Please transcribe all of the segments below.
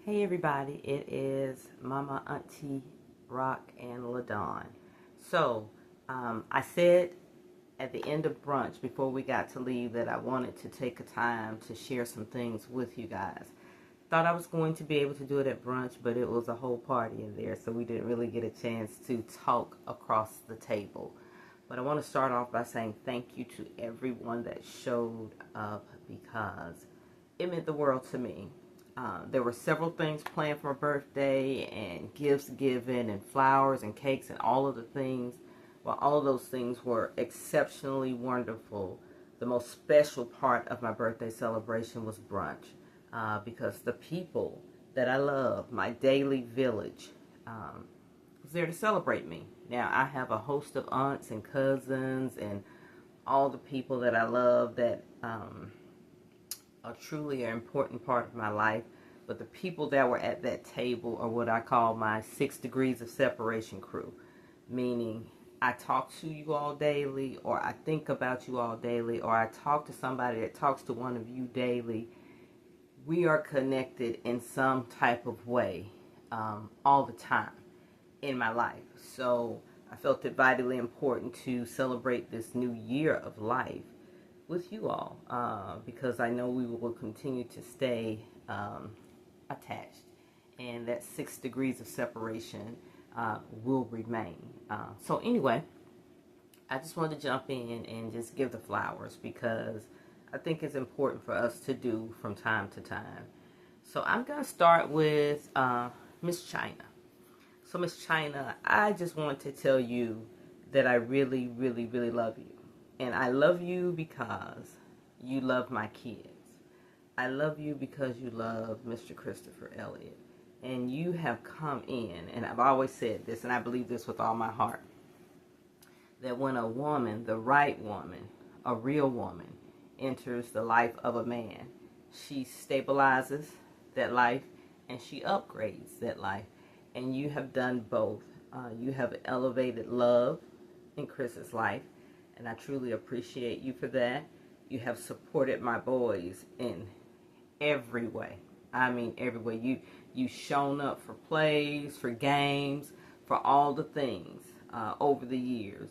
Hey everybody, it is Mama Auntie Rock and LaDawn. So, I said at the end of brunch before we got to leave that I wanted to take a time to share some things with you guys. Thought I was going to be able to do it at brunch, but it was a whole party in there, so we didn't really get a chance to talk across the table. But I want to start off by saying thank you to everyone that showed up because it meant the world to me. There were several things planned for my birthday and gifts given and flowers and cakes and all of the things. Well, all of those things were exceptionally wonderful. The most special part of my birthday celebration was brunch because the people that I love, my daily village, was there to celebrate me. Now, I have a host of aunts and cousins and all the people that I love that are truly an important part of my life. But the people that were at that table are what I call my 6 degrees of separation crew. Meaning, I talk to you all daily, or I think about you all daily, or I talk to somebody that talks to one of you daily. We are connected in some type of way all the time in my life. So I felt it vitally important to celebrate this new year of life with you all because I know we will continue to stay attached, and that 6 degrees of separation will remain. So anyway, I just wanted to jump in and just give the flowers because I think it's important for us to do from time to time. So I'm going to start with Miss China. So Miss China, I just want to tell you that I really, really, really love you. And I love you because you love my kids. I love you because you love Mr. Christopher Elliott. And you have come in, and I've always said this, and I believe this with all my heart, that when a woman, the right woman, a real woman, enters the life of a man, she stabilizes that life and she upgrades that life. And you have done both. You have elevated love in Chris's life, and I truly appreciate you for that. You have supported my boys in every way. I mean, every way. You've shown up for plays, for games, for all the things over the years.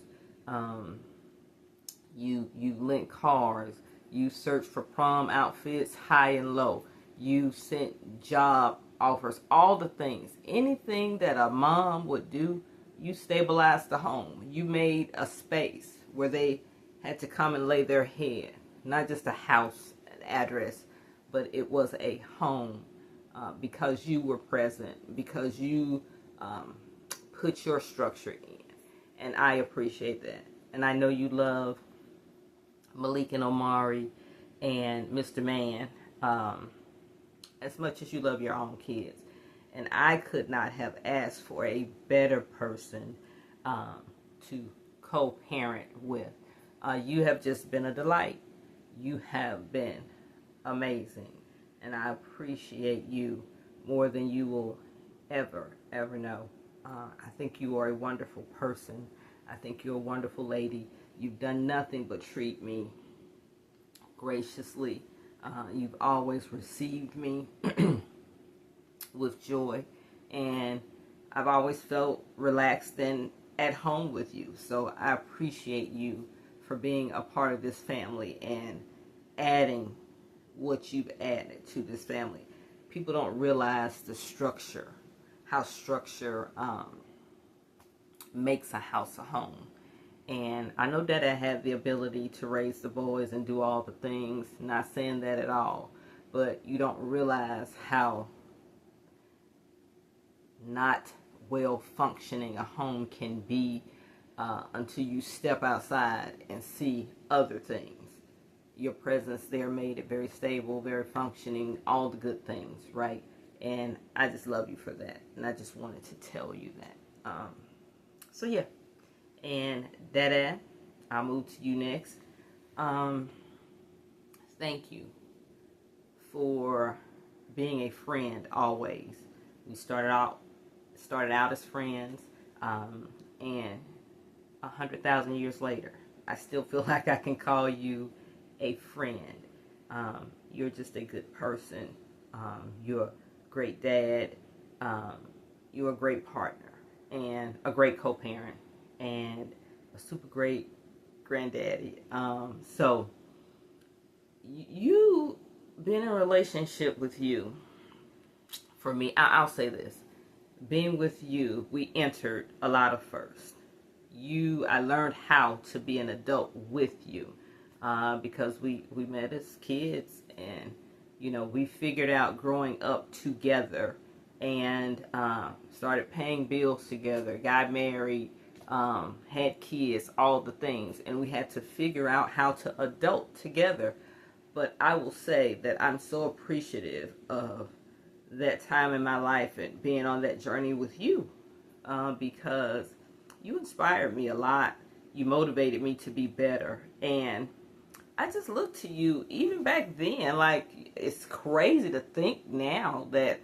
You lent cars. You searched for prom outfits, high and low. You sent job offers, all the things. Anything that a mom would do, you stabilized the home. You made a space where they had to come and lay their head. Not just a house address, but it was a home because you were present, because you put your structure in. And I appreciate that. And I know you love Malik and Omari and Mr. Man as much as you love your own kids. And I could not have asked for a better person to co-parent with. You have just been a delight. You have been amazing. And I appreciate you more than you will ever know. I think you are a wonderful person. I think you're a wonderful lady. You've done nothing but treat me graciously. You've always received me with joy, and I've always felt relaxed and at home with you. So I appreciate you for being a part of this family and adding what you've added to this family. People don't realize the structure, how structure makes a house a home. And I know that I had the ability to raise the boys and do all the things. Not saying that at all. But you don't realize how not well functioning a home can be until you step outside and see other things. Your presence there made it very stable, very functioning, all the good things, right? And I just love you for that. And I just wanted to tell you that. So yeah. And Dada, I'll move to you next. Thank you for being a friend always. We started out as friends, and 100,000 years later, I still feel like I can call you a friend. You're just a good person. You're great dad. You're a great partner and a great co-parent and a super great granddaddy. So you being in a relationship with you, for me, I'll say this. Being with you, we entered a lot of firsts. I learned how to be an adult with you, because we met as kids, and we figured out growing up together, and started paying bills together, got married, had kids, all the things, and we had to figure out how to adult together. But I will say that I'm so appreciative of that time in my life and being on that journey with you, because you inspired me a lot. You motivated me to be better. And I just look to you, even back then, like, it's crazy to think now that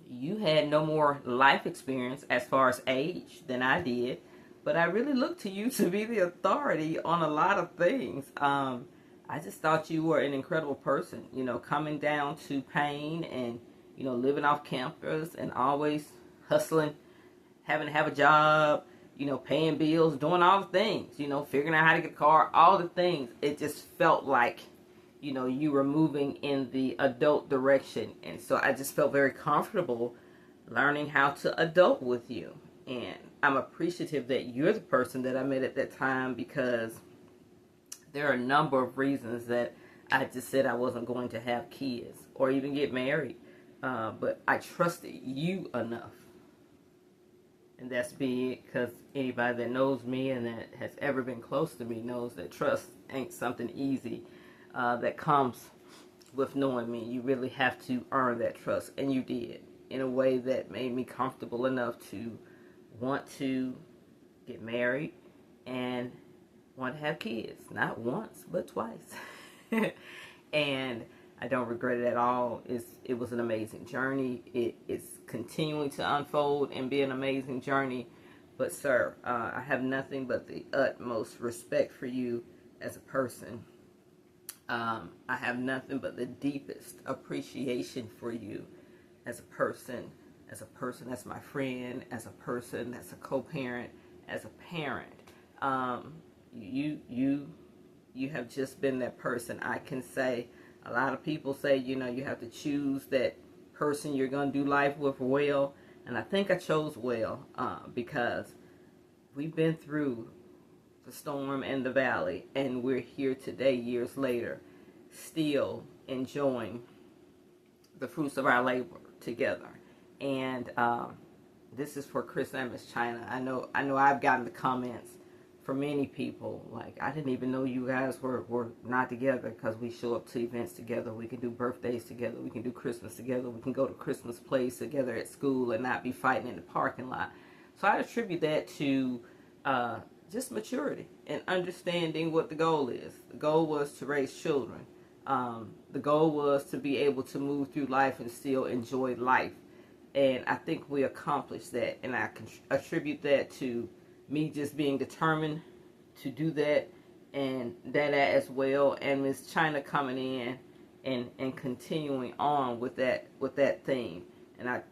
you had no more life experience as far as age than I did. But I really look to you to be the authority on a lot of things. I just thought you were an incredible person, coming down to Payne and, living off campus and always hustling, having to have a job, paying bills, doing all the things, figuring out how to get a car, all the things. It just felt like, you were moving in the adult direction. And so I just felt very comfortable learning how to adult with you. And I'm appreciative that you're the person that I met at that time, because there are a number of reasons that I just said I wasn't going to have kids or even get married. But I trusted you enough. And that's big, because anybody that knows me and that has ever been close to me knows that trust ain't something easy that comes with knowing me. You really have to earn that trust. And you did, in a way that made me comfortable enough to want to get married and want to have kids. Not once, but twice. And I don't regret it at all. It was an amazing journey. It's continuing to unfold and be an amazing journey. But sir, I have nothing but the utmost respect for you as a person. I have nothing but the deepest appreciation for you as a person that's my friend, as a person that's a co-parent, as a parent. You have just been that person. I can say, a lot of people say, you have to choose that person you're going to do life with well. And I think I chose well, because we've been through the storm and the valley, and we're here today, years later, still enjoying the fruits of our labor together. And this is for Chris and Miss China. I know I've gotten the comments for many people, like, I didn't even know you guys were not together, because we show up to events together. We can do birthdays together. We can do Christmas together. We can go to Christmas plays together at school and not be fighting in the parking lot. So I attribute that to just maturity and understanding what the goal is. The goal was to raise children. The goal was to be able to move through life and still enjoy life. And I think we accomplished that. And I attribute that to me just being determined to do that, and Dada as well, and Miss China coming in and continuing on with that theme. And I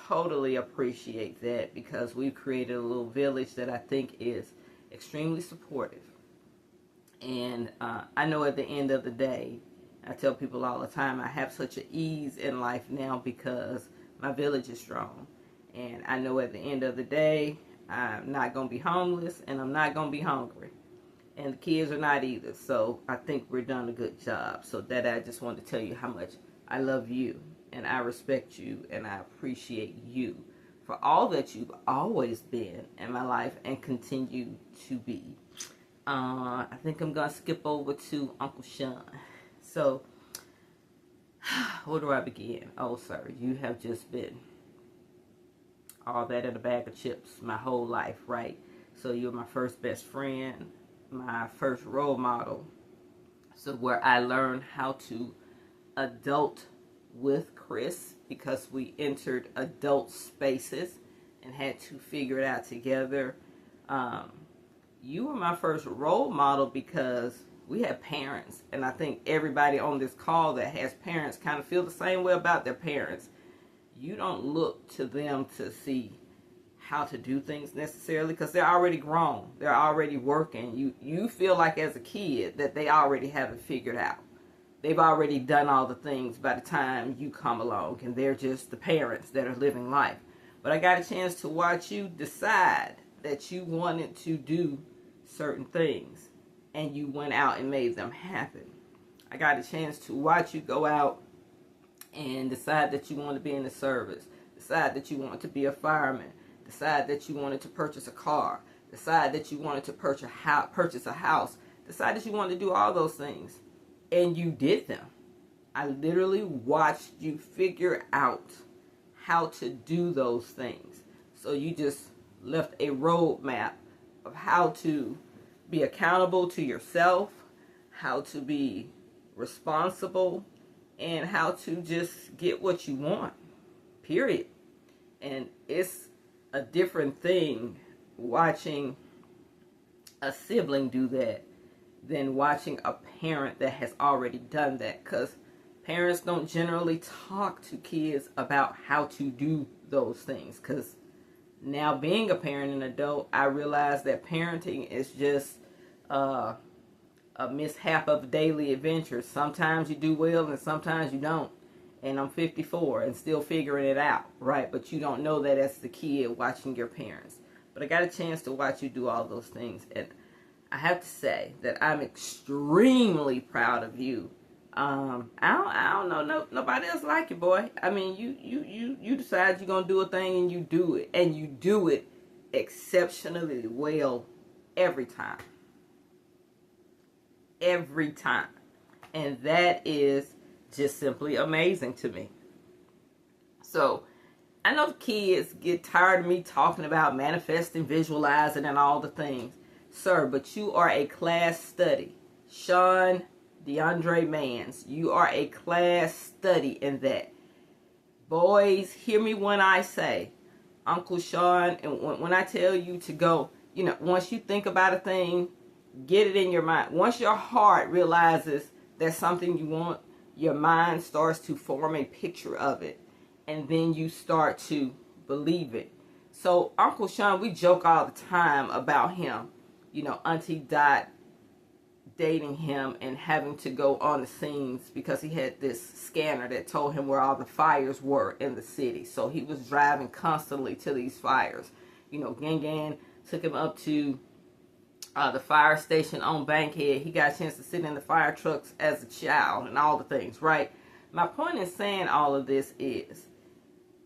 totally appreciate that, because we've created a little village that I think is extremely supportive. And I know at the end of the day, I tell people all the time, I have such an ease in life now because my village is strong. And I know at the end of the day, I'm not going to be homeless, and I'm not going to be hungry. And the kids are not either. So I think we're doing a good job. So that I just wanted to tell you how much I love you, and I respect you, and I appreciate you for all that you've always been in my life and continue to be. I think I'm going to skip over to Uncle Sean. So, where do I begin? Oh, sir, you have just been all that in a bag of chips my whole life, right? So you're my first best friend, my first role model. So where I learned how to adult with Chris, because we entered adult spaces and had to figure it out together. You were my first role model because we had parents, and I think everybody on this call that has parents kind of feel the same way about their parents. you don't look to them to see how to do things necessarily, because they're already grown. They're already working. You feel like as a kid that they already have it figured out. They've already done all the things by the time you come along, and they're just the parents that are living life. But I got a chance to watch you decide that you wanted to do certain things, and you went out and made them happen. I got a chance to watch you go out and decide that you want to be in the service, decide that you want to be a fireman, decide that you wanted to purchase a car, decide that you wanted to purchase a house, decide that you wanted to do all those things, and you did them. I literally watched you figure out how to do those things. So you just left a roadmap of how to be accountable to yourself, how to be responsible, and how to just get what you want, period. And it's a different thing watching a sibling do that than watching a parent that has already done that, because parents don't generally talk to kids about how to do those things. Because now, being a parent and adult, I realize that parenting is just a mishap of daily adventures. Sometimes you do well and sometimes you don't. And I'm 54 and still figuring it out, right? But you don't know that as the kid watching your parents. But I got a chance to watch you do all those things. And I have to say that I'm extremely proud of you. I don't know nobody else like you, boy. I mean, you decide you're gonna do a thing and you do it, and you do it exceptionally well every time. Every time. And that is just simply amazing to me. So, I know kids get tired of me talking about manifesting, visualizing, and all the things. Sir, but you are a class study. Sean DeAndre Mans, you are a class study in that. Boys, hear me when I say, Uncle Sean, and when I tell you to go, once you think about a thing, get it in your mind. Once your heart realizes there's something you want, your mind starts to form a picture of it. And then you start to believe it. So Uncle Sean, we joke all the time about him. Auntie Dot dating him and having to go on the scenes because he had this scanner that told him where all the fires were in the city. So he was driving constantly to these fires. Gang Gang took him up to the fire station on Bankhead. He got a chance to sit in the fire trucks as a child and all the things, right? My point in saying all of this is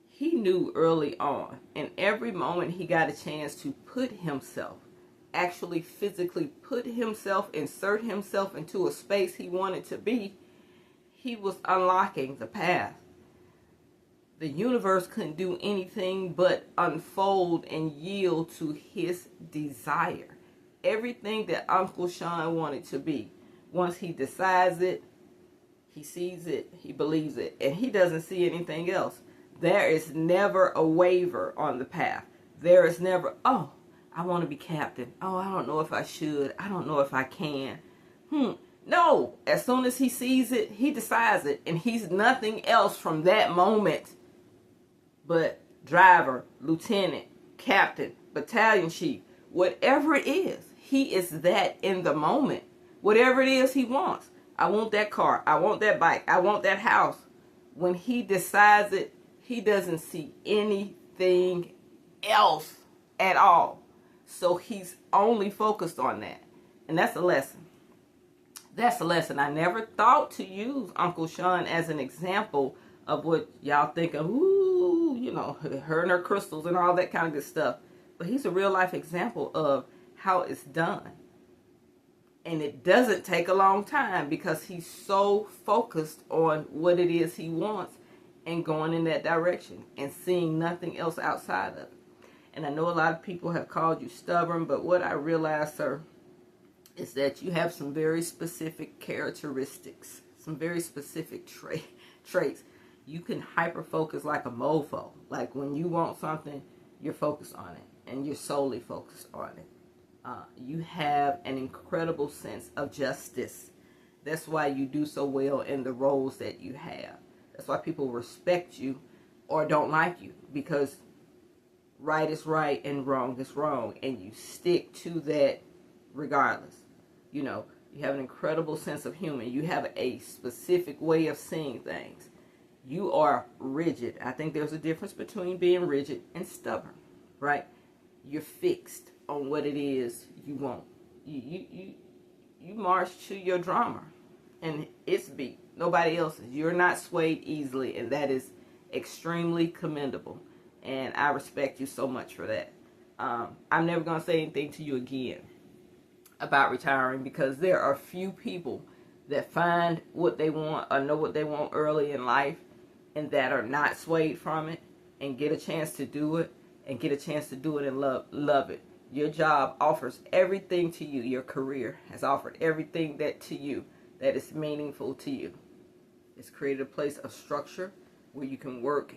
he knew early on, and every moment he got a chance to put himself, actually physically put himself, insert himself into a space he wanted to be, he was unlocking the path. The universe couldn't do anything but unfold and yield to his desire. Everything that Uncle Sean wanted to be, once he decides it, he sees it, he believes it, and he doesn't see anything else. There is never a waver on the path. There is never, oh, I want to be captain. Oh, I don't know if I should. I don't know if I can. No, as soon as he sees it, he decides it. And he's nothing else from that moment but driver, lieutenant, captain, battalion chief, whatever it is. He is that in the moment. Whatever it is he wants. I want that car. I want that bike. I want that house. When he decides it, he doesn't see anything else at all. So he's only focused on that. And that's a lesson. That's a lesson. I never thought to use Uncle Sean as an example of what y'all think of, her and her crystals and all that kind of good stuff. But he's a real life example of how it's done. And it doesn't take a long time because he's so focused on what it is he wants and going in that direction and seeing nothing else outside of it. And I know a lot of people have called you stubborn, but what I realize, sir, is that you have some very specific characteristics, some very specific traits. You can hyper-focus like a mofo. Like when you want something, you're focused on it, and you're solely focused on it. You have an incredible sense of justice. That's why you do so well in the roles that you have. That's why people respect you or don't like you, because right is right and wrong is wrong, and you stick to that regardless. You know, you have an incredible sense of humor. You have a specific way of seeing things. You are rigid. I think there's a difference between being rigid and stubborn, right? You're fixed on what it is you want. You march to your drummer, and it's beat. Nobody else's. You're not swayed easily, and that is extremely commendable. And I respect you so much for that. I'm never going to say anything to you again about retiring, because there are few people that find what they want or know what they want early in life and that are not swayed from it and get a chance to do it and get a chance to do it and love it. Your job offers everything to you. Your career has offered everything that to you that is meaningful to you. It's created a place of structure where you can work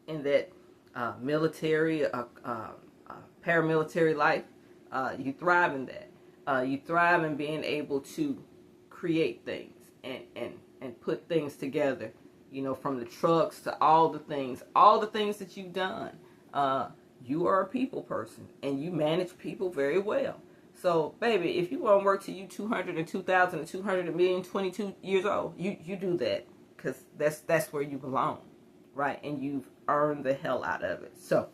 in that military, paramilitary life. You thrive in that. You thrive in being able to create things and put things together. You know, from the trucks to all the things that you've done. You are a people person, and you manage people very well. So, baby, if you want to work till you 200 and 2,000 and 200 and million, 22 years old, you do that, because that's where you belong, right? And you've earned the hell out of it. So,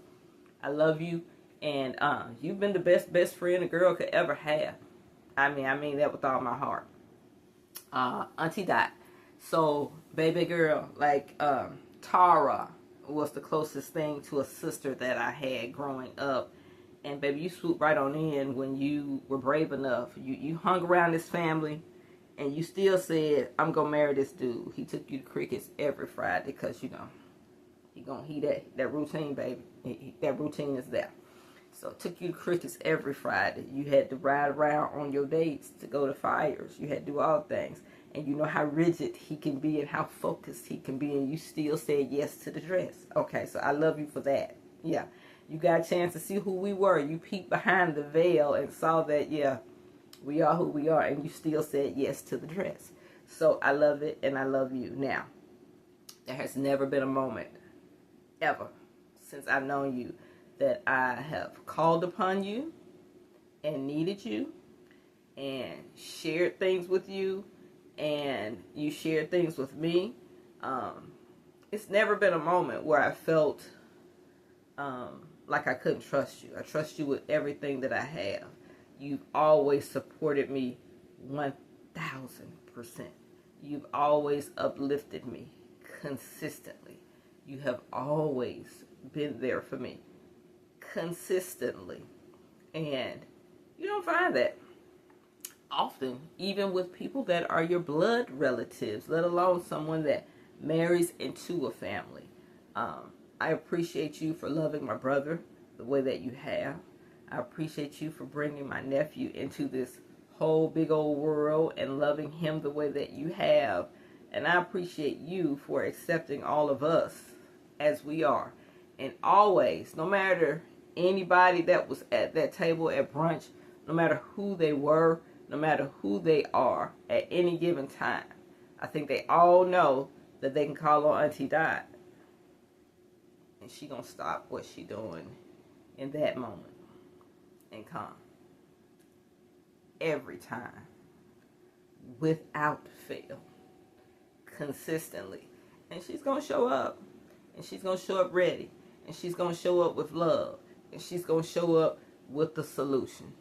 I love you, and you've been the best friend a girl could ever have. I mean that with all my heart. Auntie Dot. So, baby girl, like Tara was the closest thing to a sister that I had growing up. And baby, you swooped right on in when you were brave enough. You hung around this family, and you still said, I'm going to marry this dude. He took you to crickets every Friday because, you know, he that routine, baby. That routine is there. So took you to crickets every Friday. You had to ride around on your dates to go to fires. You had to do all things. And you know how rigid he can be and how focused he can be. And you still said yes to the dress. Okay, so I love you for that. Yeah. You got a chance to see who we were. You peeked behind the veil and saw that, yeah, we are who we are. And you still said yes to the dress. So I love it, and I love you. Now, there has never been a moment, ever, since I've known you, that I have called upon you and needed you and shared things with you, and you shared things with me. It's never been a moment where I felt like I couldn't trust you. I trust you with everything that I have. You've always supported me 1,000%. You've always uplifted me consistently. You have always been there for me consistently. And you don't find that often, even with people that are your blood relatives, let alone someone that marries into a family. I appreciate you for loving my brother the way that you have. I appreciate you for bringing my nephew into this whole big old world and loving him the way that you have. And I appreciate you for accepting all of us as we are. And always, no matter anybody that was at that table at brunch, no matter who they were, no matter who they are at any given time, I think they all know that they can call on Auntie Dot, and she gonna stop what she doing in that moment and come every time, without fail, consistently. And she's gonna show up, and she's gonna show up ready, and she's gonna show up with love, and she's gonna show up with the solution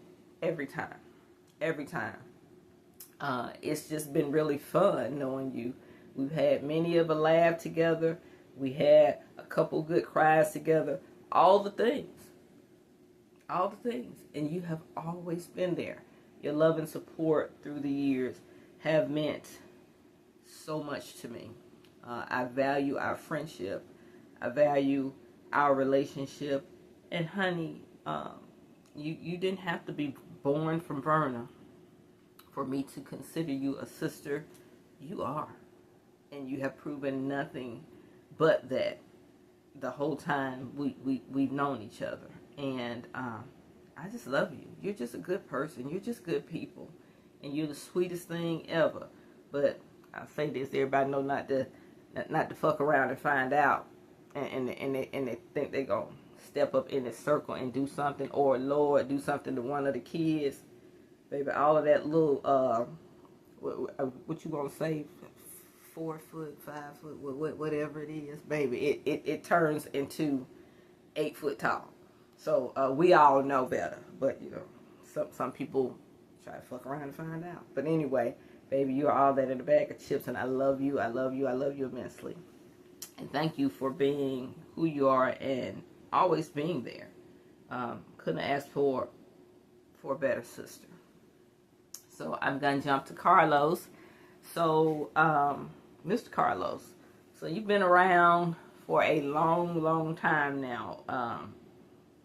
every time. It's just been really fun knowing you. We've had many of a laugh together. We had a couple good cries together. All the things. And you have always been there. Your love and support through the years have meant so much to me. I value our friendship. I value our relationship. And honey, you didn't have to be born from Verna for me to consider you a sister. You are. And you have proven nothing but that the whole time we've known each other. And I just love you. You're just a good person. You're just good people. And you're the sweetest thing ever. But I say this, everybody know not to fuck around and find out. and they think they're going to step up in the circle and do something, or Lord, do something to one of the kids. Baby, all of that little, what you gonna say, 4 foot, 5 foot, whatever it is, baby, it turns into 8 foot tall. So we all know better, but you know, some people try to fuck around and find out. But anyway, baby, you're all that in a bag of chips, and I love you, I love you, I love you immensely. And thank you for being who you are and always being there. Couldn't ask for a better sister. So I'm going to jump to Carlos. So, Mr. Carlos, so you've been around for a long, long time now.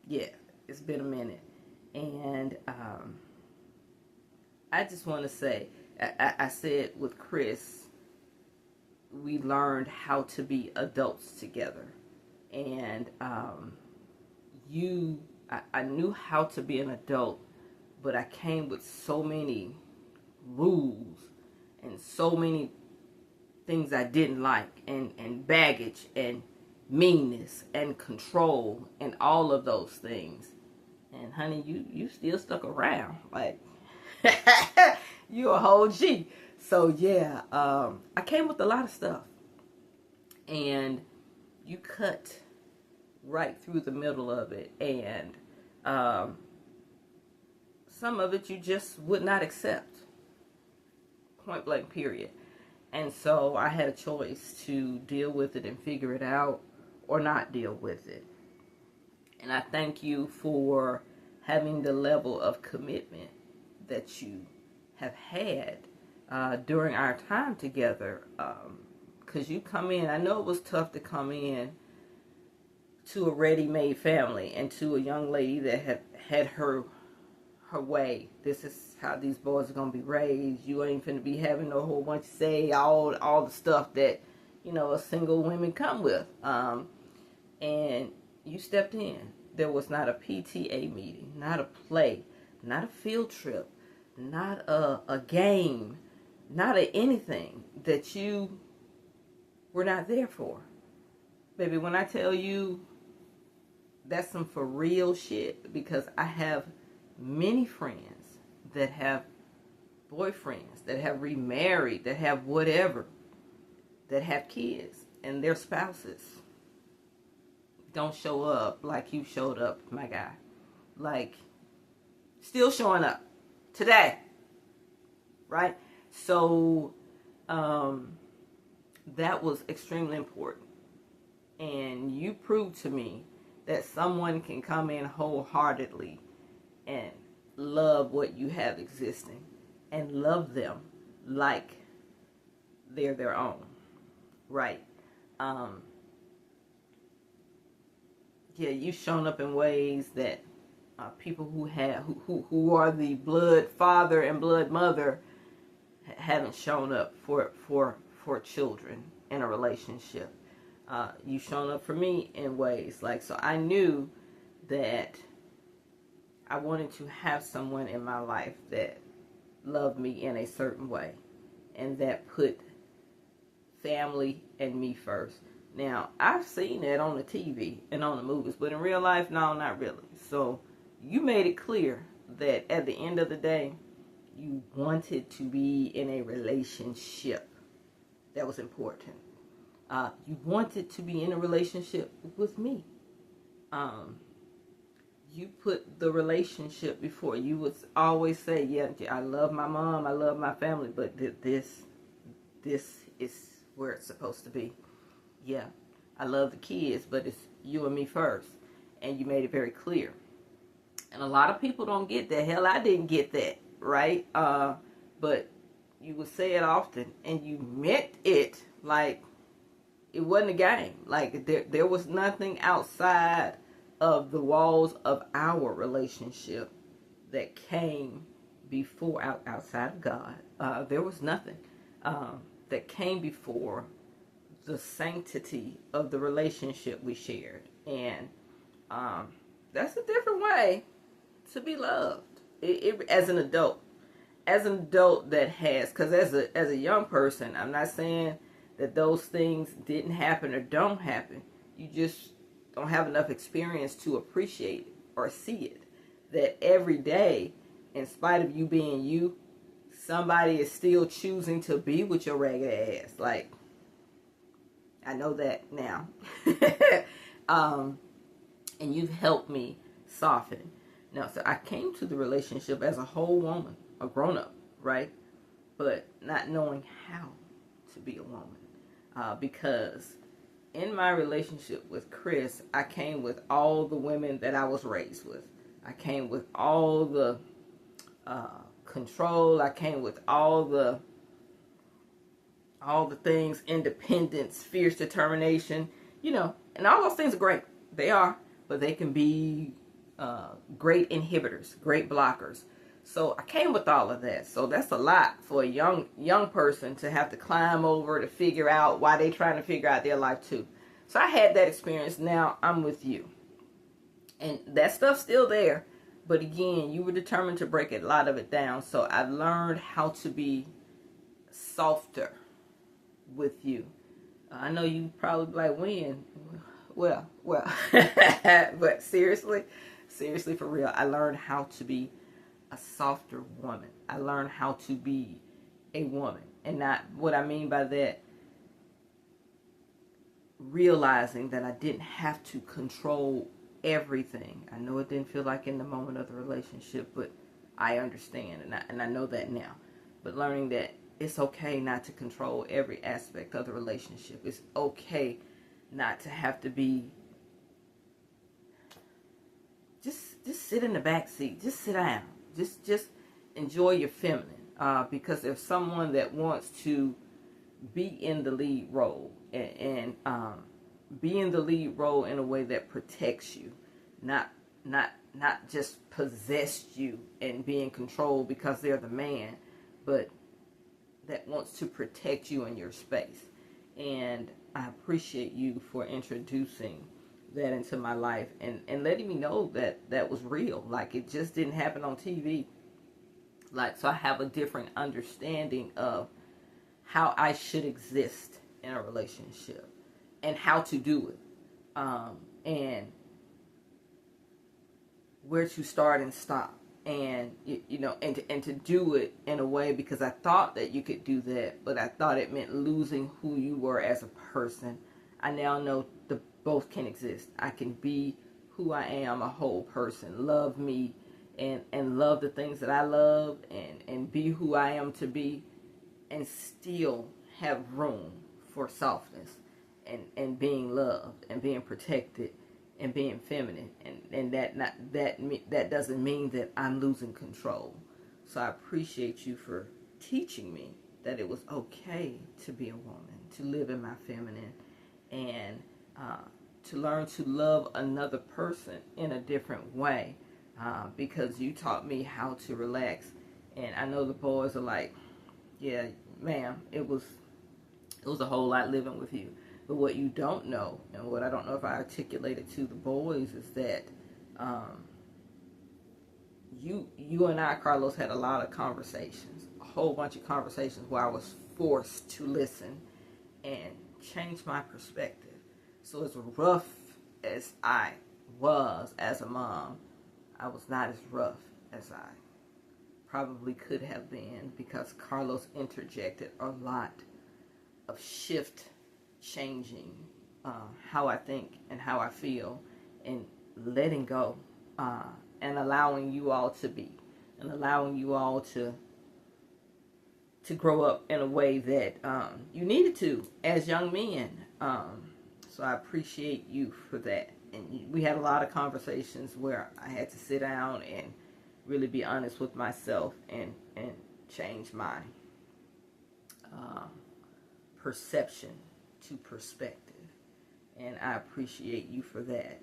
Yeah, it's been a minute. And I just want to say, I said with Chris, we learned how to be adults together. And I knew how to be an adult, but I came with so many rules and so many things I didn't like, and baggage and meanness and control and all of those things. And honey, you still stuck around. Like, you a whole G. So yeah, I came with a lot of stuff, and you cut right through the middle of it, and some of it you just would not accept. Point blank, period. And so I had a choice to deal with it and figure it out, or not deal with it. And I thank you for having the level of commitment that you have had during our time together. Because you come in, I know it was tough to come in to a ready-made family and to a young lady that had her way. This is how these boys are gonna be raised. You ain't finna be having no whole bunch of say, all the stuff that, you know, a single women come with. And you stepped in. There was not a PTA meeting, not a play, not a field trip, not a game, not anything that you were not there for. Baby, when I tell you that's some for real shit, because I have many friends that have boyfriends, that have remarried, that have whatever, that have kids, and their spouses don't show up like you showed up, my guy. Like, still showing up today, right? So that was extremely important, and you proved to me that someone can come in wholeheartedly and love what you have existing and love them like they're their own, right? Yeah, you've shown up in ways that people who are the blood father and blood mother haven't shown up for children in a relationship. You've shown up for me in ways like, so I knew that I wanted to have someone in my life that loved me in a certain way, and that put family and me first. Now, I've seen that on the TV and on the movies, but in real life, no, not really. So you made it clear that at the end of the day, you wanted to be in a relationship. That was important. You wanted to be in a relationship with me. You put the relationship before. You would always say, yeah, I love my mom, I love my family, but this is where it's supposed to be. Yeah, I love the kids, but it's you and me first. And you made it very clear. And a lot of people don't get that. Hell, I didn't get that, right? But you would say it often, and you meant it. Like, it wasn't a game. Like, there was nothing outside of the walls of our relationship that came before, outside of God. There was nothing that came before the sanctity of the relationship we shared. And that's a different way to be loved. As an adult. As an adult that has, because as a young person, I'm not saying that those things didn't happen or don't happen. You just don't have enough experience to appreciate it or see it. That every day, in spite of you being you, somebody is still choosing to be with your ragged ass. Like, I know that now. And you've helped me soften. Now, so I came to the relationship as a whole woman, a grown up, right? But not knowing how to be a woman. Because in my relationship with Chris, I came with all the women that I was raised with. I came with all the control. I came with all the things, independence, fierce determination, and all those things are great. They are, but they can be great inhibitors, great blockers. So I came with all of that. So that's a lot for a young person to have to climb over to figure out why they're trying to figure out their life too. So I had that experience. Now I'm with you. And that stuff's still there. But again, you were determined to break a lot of it down. So I've learned how to be softer with you. I know you probably like, when? Well. But seriously for real, I learned how to be a softer woman. I learned how to be a woman. And not what I mean by that, realizing that I didn't have to control everything. I know it didn't feel like in the moment of the relationship, but I understand, and I know that now. But learning that it's okay not to control every aspect of the relationship. It's okay not to have to be just sit in the back seat. Just sit down. Just enjoy your feminine. Because there's someone that wants to be in the lead role and be in the lead role in a way that protects you, not just possess you and be in control because they're the man, but that wants to protect you in your space. And I appreciate you for introducing that into my life and letting me know that that was real. Like, it just didn't happen on TV. Like, so I have a different understanding of how I should exist in a relationship and how to do it, and where to start and stop, and and to do it in a way, because I thought that you could do that, but I thought it meant losing who you were as a person. I now know the both can exist. I can be who I am, a whole person, love me, and love the things that I love, and be who I am to be, and still have room for softness and being loved and being protected and being feminine, and that doesn't mean that I'm losing control. So I appreciate you for teaching me that it was okay to be a woman, to live in my feminine, and to learn to love another person in a different way, because you taught me how to relax. And I know the boys are like, yeah, ma'am, it was a whole lot living with you. But what you don't know, and what I don't know if I articulated to the boys, is that you and I, Carlos, had a lot of conversations, a whole bunch of conversations where I was forced to listen and change my perspective. So as rough as I was as a mom, I was not as rough as I probably could have been, because Carlos interjected a lot of shift, changing how I think and how I feel, and letting go, and allowing you all to be, and allowing you all to grow up in a way that you needed to as young men. So I appreciate you for that. And we had a lot of conversations where I had to sit down and really be honest with myself and change my perception to perspective. And I appreciate you for that.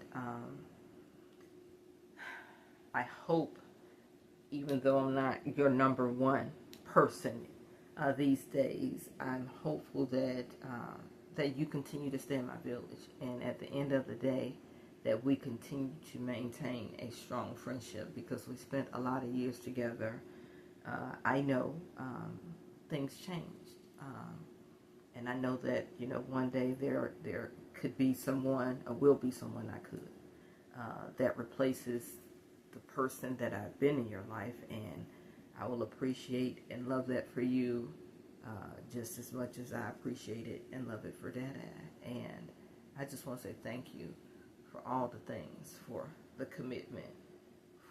I hope, even though I'm not your number one person these days, I'm hopeful that that you continue to stay in my village, and at the end of the day, that we continue to maintain a strong friendship, because we spent a lot of years together. I know things changed, and I know that one day there could be someone, or will be someone I could, that replaces the person that I've been in your life. And I will appreciate and love that for you just as much as I appreciate it and love it for Dada. And I just want to say thank you for all the things, for the commitment,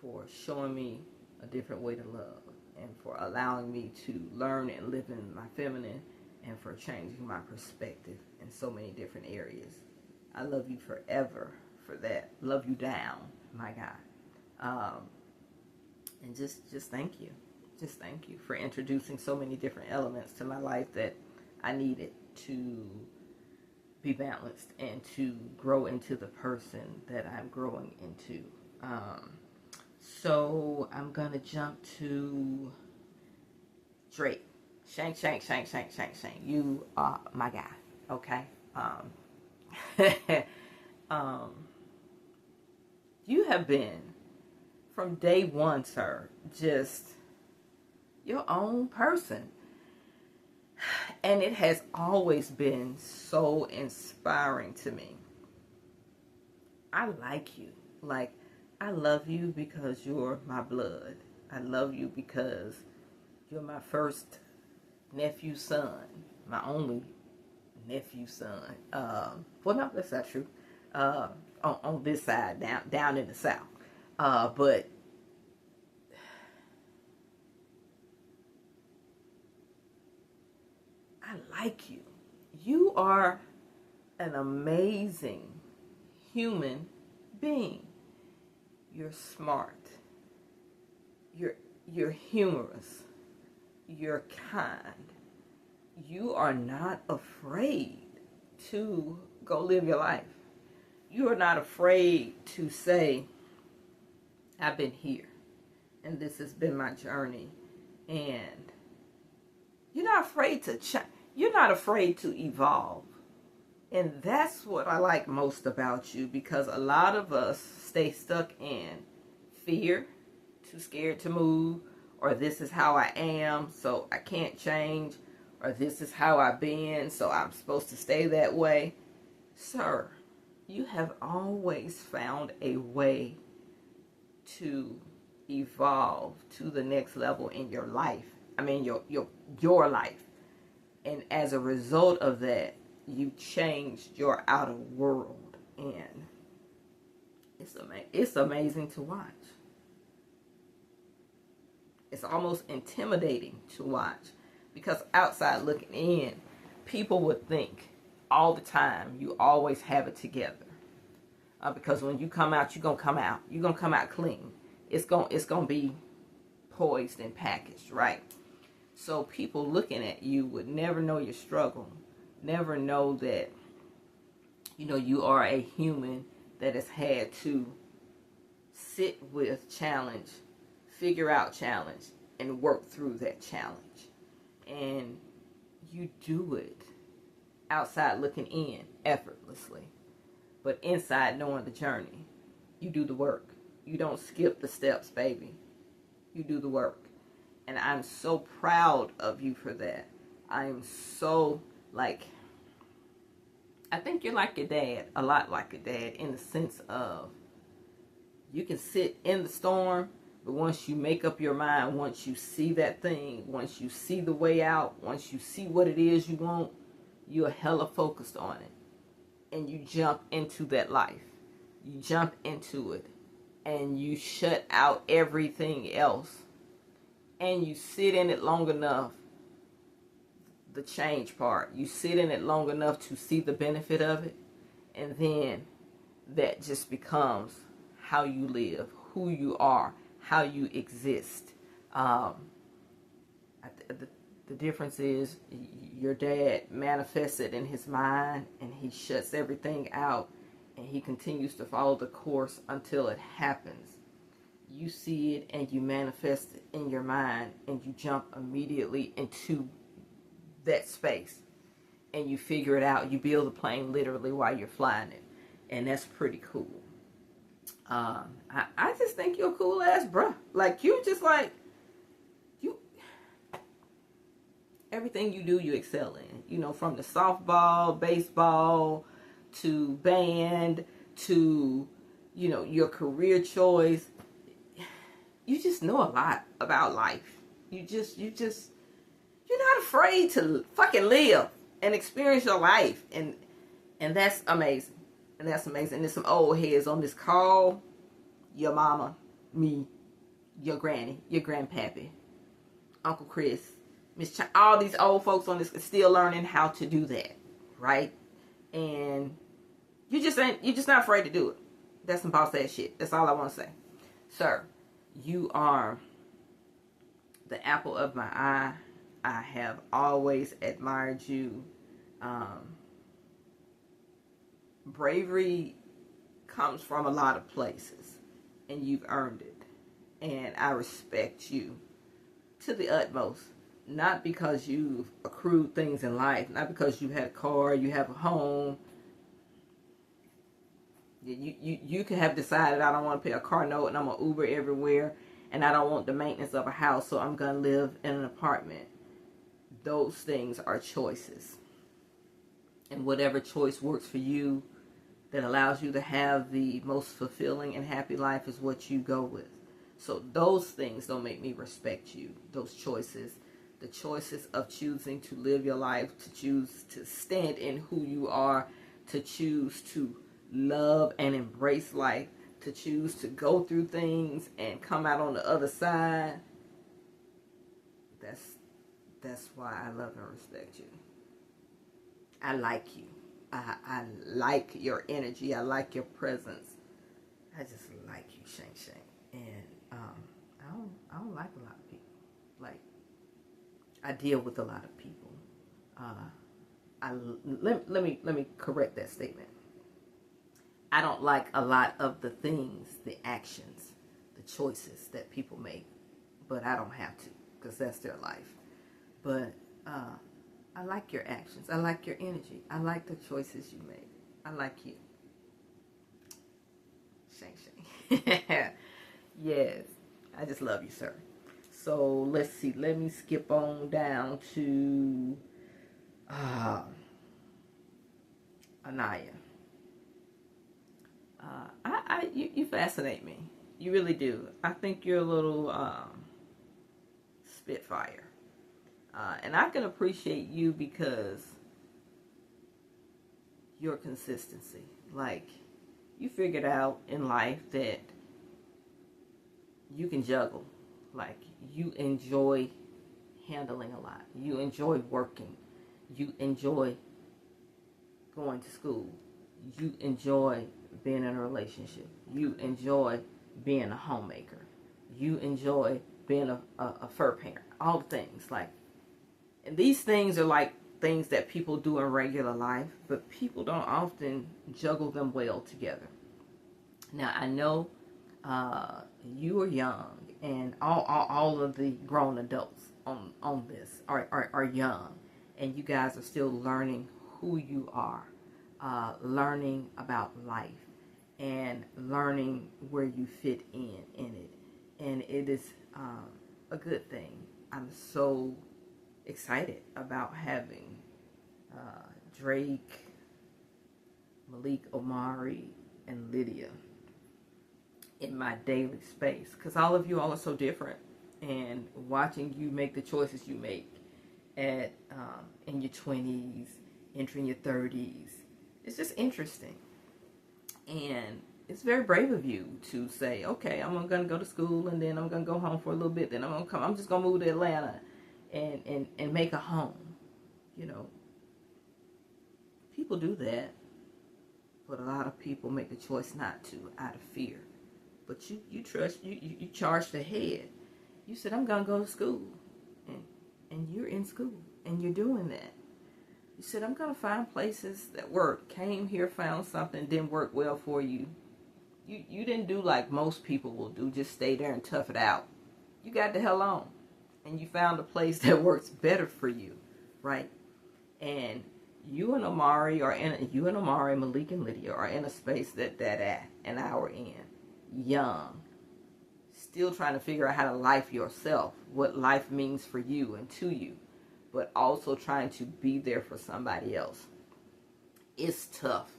for showing me a different way to love, and for allowing me to learn and live in my feminine, and for changing my perspective in so many different areas. I love you forever for that. Love you down, my God. And just thank you. Just thank you for introducing so many different elements to my life that I needed to be balanced and to grow into the person that I'm growing into. So I'm going to jump to Drake. Shank. You are my guy. Okay. You have been, from day one, sir, just your own person. And it has always been so inspiring to me. I like you. Like, I love you because you're my blood. I love you because you're my first nephew son, my only nephew son. Well, no, that's not true. On this side, down in the South. But I like you. You are an amazing human being. You're smart. You're humorous. You're kind. You are not afraid to go live your life. You are not afraid to say, I've been here, and this has been my journey, and you're not afraid to change. You're not afraid to evolve. And that's what I like most about you, because a lot of us stay stuck in fear, too scared to move, or this is how I am, so I can't change, or this is how I've been, so I'm supposed to stay that way. Sir, you have always found a way to evolve to the next level in your life. I mean, your life. And as a result of that, you changed your outer world. And it's amazing to watch. It's almost intimidating to watch, because outside looking in, people would think all the time you always have it together. Because when you come out, you're going to come out. You're going to come out clean. It's going to be poised and packaged, right? So people looking at you would never know your struggle, never know that, you are a human that has had to sit with challenge, figure out challenge, and work through that challenge. And you do it outside looking in effortlessly, but inside knowing the journey. You do the work. You don't skip the steps, baby. You do the work. And I'm so proud of you for that. I'm so, I think you're like your dad, a lot like your dad, in the sense of you can sit in the storm, but once you make up your mind, once you see that thing, once you see the way out, once you see what it is you want, you're hella focused on it. And you jump into that life. You jump into it. And you shut out everything else. And you sit in it long enough, the change part, you sit in it long enough to see the benefit of it, and then that just becomes how you live, who you are, how you exist. The difference is your dad manifests it in his mind, and he shuts everything out, and he continues to follow the course until it happens. You see it and you manifest it in your mind, and you jump immediately into that space, and you figure it out. You build a plane literally while you're flying it, and that's pretty cool. I just think you're a cool ass bruh. Like, you just everything you do, you excel in. From the softball, baseball, to band to, your career choice. You just know a lot about life. You're not afraid to fucking live and experience your life. And that's amazing. And that's amazing. And there's some old heads on this call. Your mama, me, your granny, your grandpappy, Uncle Chris, all these old folks on this still learning how to do that, right? And you're just not afraid to do it. That's some boss ass shit. That's all I want to say. Sir, you are the apple of my eye. I have always admired you. Bravery comes from a lot of places, and you've earned it. And I respect you to the utmost. Not because you've accrued things in life, not because you had a car, you have a home. You could have decided, I don't want to pay a car note and I'm going to Uber everywhere, and I don't want the maintenance of a house, so I'm going to live in an apartment. Those things are choices. And whatever choice works for you that allows you to have the most fulfilling and happy life is what you go with. So those things don't make me respect you. Those choices. The choices of choosing to live your life, to choose to stand in who you are, to choose to love and embrace life, to choose to go through things and come out on the other side. That's why I love and respect you. I like you. I like your energy. I like your presence. I just like you, Shang Shang. And I don't like a lot of people. Like, I deal with a lot of people. Let me correct that statement. I don't like a lot of the things, the actions, the choices that people make, but I don't have to, because that's their life. But I like your actions. I like your energy. I like the choices you make. I like you. Shang Shang. Yes. I just love you, sir. So let's see. Let me skip on down to Anaya. You fascinate me. You really do. I think you're a little spitfire. And I can appreciate you because your consistency. Like, you figured out in life that you can juggle. Like, you enjoy handling a lot. You enjoy working. You enjoy going to school. You enjoy being in a relationship. You enjoy being a homemaker. You enjoy being a fur parent. All the things. Like, and these things are like things that people do in regular life, but people don't often juggle them well together. Now, I know you are young, and all of the grown adults on this are young, and you guys are still learning who you are, learning about life, and learning where you fit in it. And it is a good thing. I'm so excited about having Drake, Malik Omari, and Lydia in my daily space, because all of you all are so different, and watching you make the choices you make at in your 20s, entering your 30s, it's just interesting. And it's very brave of you to say, okay, I'm gonna go to school, and then I'm gonna go home for a little bit, then I'm just gonna move to Atlanta and make a home. You know, people do that, but a lot of people make the choice not to out of fear. But you trust, you charged ahead. You said, I'm gonna go to school, and you're in school, and you're doing that. You said, I'm gonna find places that work. Came here, found something, didn't work well for you. You didn't do like most people will do, just stay there and tough it out. You got the hell on, and you found a place that works better for you, right? And you and Omari, Malik, and Lydia are in a space that an hour in, young, still trying to figure out how to life yourself, what life means for you and to you, but also trying to be there for somebody else. It's tough.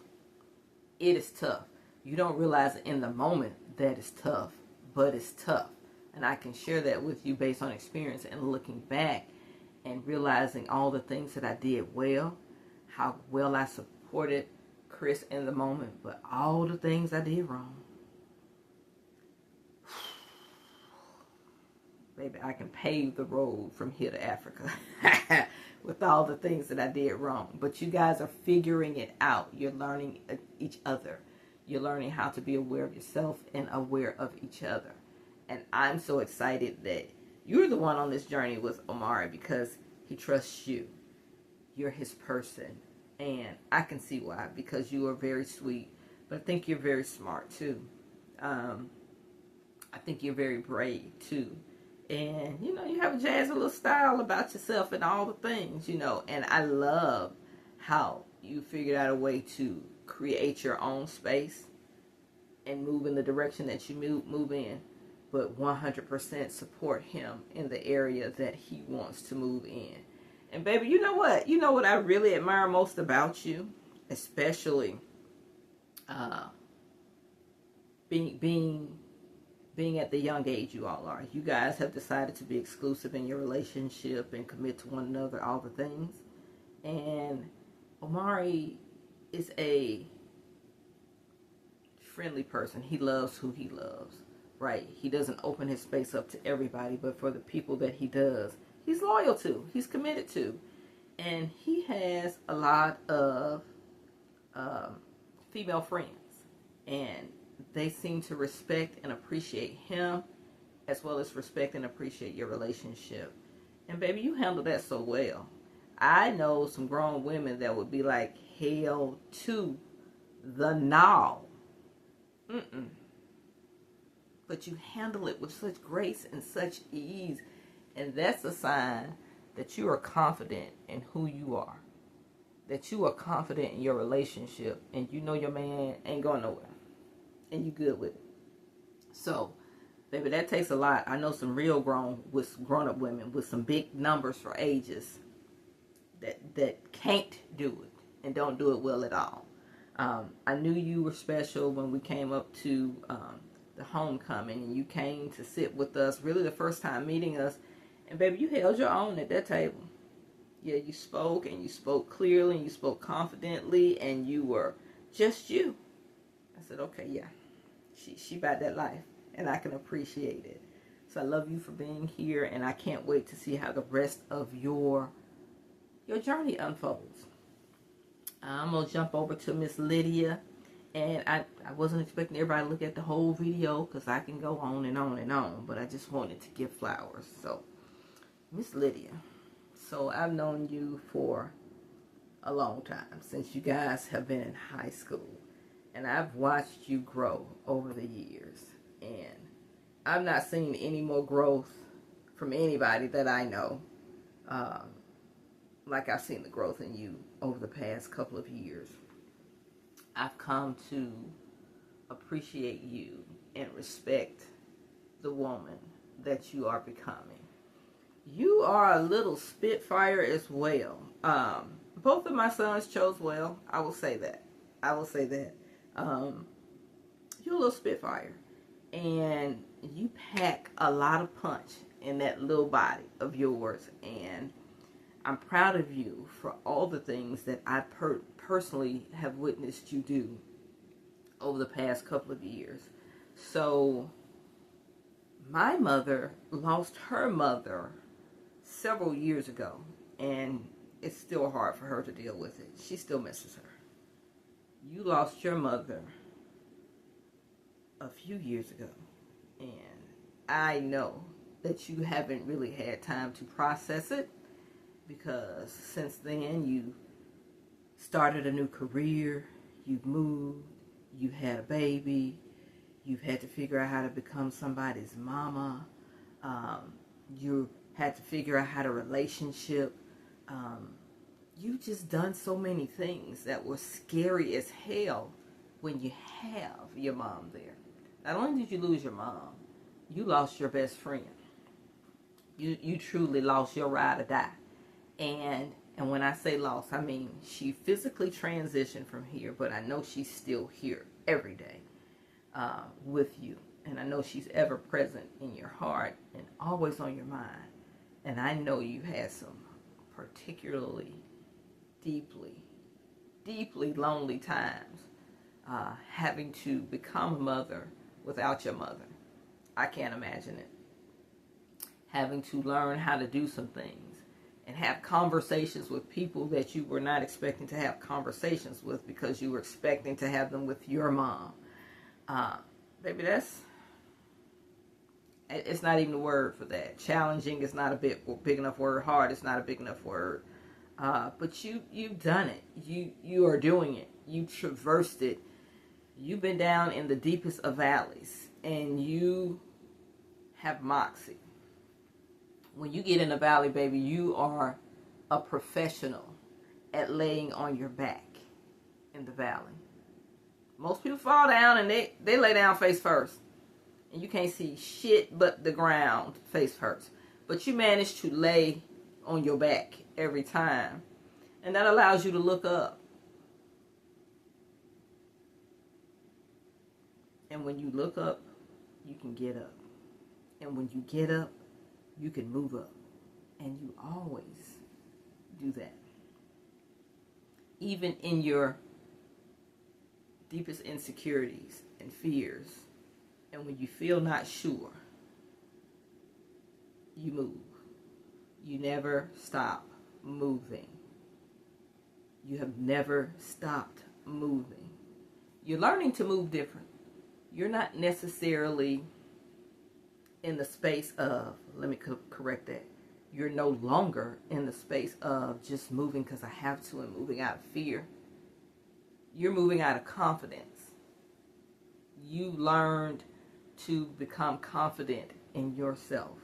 it is tough. You don't realize in the moment that it's tough, but it's tough. And I can share that with you based on experience and looking back and realizing all the things that I did well, how well I supported Chris in the moment, but all the things I did wrong. Baby, I can pave the road from here to Africa with all the things that I did wrong. But you guys are figuring it out. You're learning each other. You're learning how to be aware of yourself and aware of each other. And I'm so excited that you're the one on this journey with Omari because he trusts you. You're his person. And I can see why, because you are very sweet. But I think you're very smart too. I think you're very brave too. And, you know, you have a jazzy little style about yourself and all the things, you know. And I love how you figured out a way to create your own space and move in the direction that you move in. But 100% support him in the area that he wants to move in. And, baby, you know what? You know what I really admire most about you? Especially being at the young age you all are. You guys have decided to be exclusive in your relationship and commit to one another, all the things. And Omari is a friendly person. He loves who he loves, right? He doesn't open his space up to everybody, but for the people that he does, he's loyal to, he's committed to. And he has a lot of female friends. And they seem to respect and appreciate him as well as respect and appreciate your relationship. And baby, you handle that so well. I know some grown women that would be like, hell to the no. But you handle it with such grace and such ease. And that's a sign that you are confident in who you are. That you are confident in your relationship. And you know your man ain't going nowhere. And you good with it. So, baby, that takes a lot. I know some real grown-up women with some big numbers for ages that can't do it and don't do it well at all. I knew you were special when we came up to the homecoming and you came to sit with us, really the first time meeting us. And, baby, you held your own at that table. Yeah, you spoke and you spoke clearly and you spoke confidently and you were just you. I said, okay, yeah. She about that life, and I can appreciate it. So I love you for being here, and I can't wait to see how the rest of your journey unfolds. I'm going to jump over to Miss Lydia, and I wasn't expecting everybody to look at the whole video, because I can go on and on and on, but I just wanted to give flowers. So, Miss Lydia, so I've known you for a long time, since you guys have been in high school. And I've watched you grow over the years. And I've not seen any more growth from anybody that I know. Like I've seen the growth in you over the past couple of years. I've come to appreciate you and respect the woman that you are becoming. You are a little spitfire as well. Both of my sons chose well. I will say that. You're a little spitfire, and you pack a lot of punch in that little body of yours, and I'm proud of you for all the things that I personally have witnessed you do over the past couple of years. So my mother lost her mother several years ago, and it's still hard for her to deal with it. She still misses her. You lost your mother a few years ago, and I know that you haven't really had time to process it, because since then you started a new career, you've moved, you had a baby, you've had to figure out how to become somebody's mama, you had to figure out how to relationship. You've just done so many things that were scary as hell when you have your mom there. Not only did you lose your mom, you lost your best friend. You truly lost your ride or die. And And when I say lost, I mean she physically transitioned from here, but I know she's still here every day with you. And I know she's ever present in your heart and always on your mind. And I know you had some particularly deeply, deeply lonely times having to become a mother without your mother. I can't imagine it. Having to learn how to do some things and have conversations with people that you were not expecting to have conversations with because you were expecting to have them with your mom. Baby, it's not even a word for that. Challenging is not a big enough word. Hard is not a big enough word. But you've done it. You are doing it. You traversed it. You've been down in the deepest of valleys, and you have moxie. When you get in a valley, baby, you are a professional at laying on your back in the valley. Most people fall down and they lay down face first. And you can't see shit but the ground face first. But you manage to lay on your back every time. And that allows you to look up. And when you look up, you can get up. And when you get up, you can move up. And you always do that. Even in your deepest insecurities and fears, and when you feel not sure, you move. You never stop moving. You have never stopped moving. You're learning to move different. You're not necessarily in the space of, let me correct that. You're no longer in the space of just moving because I have to and moving out of fear. You're moving out of confidence. You learned to become confident in yourself.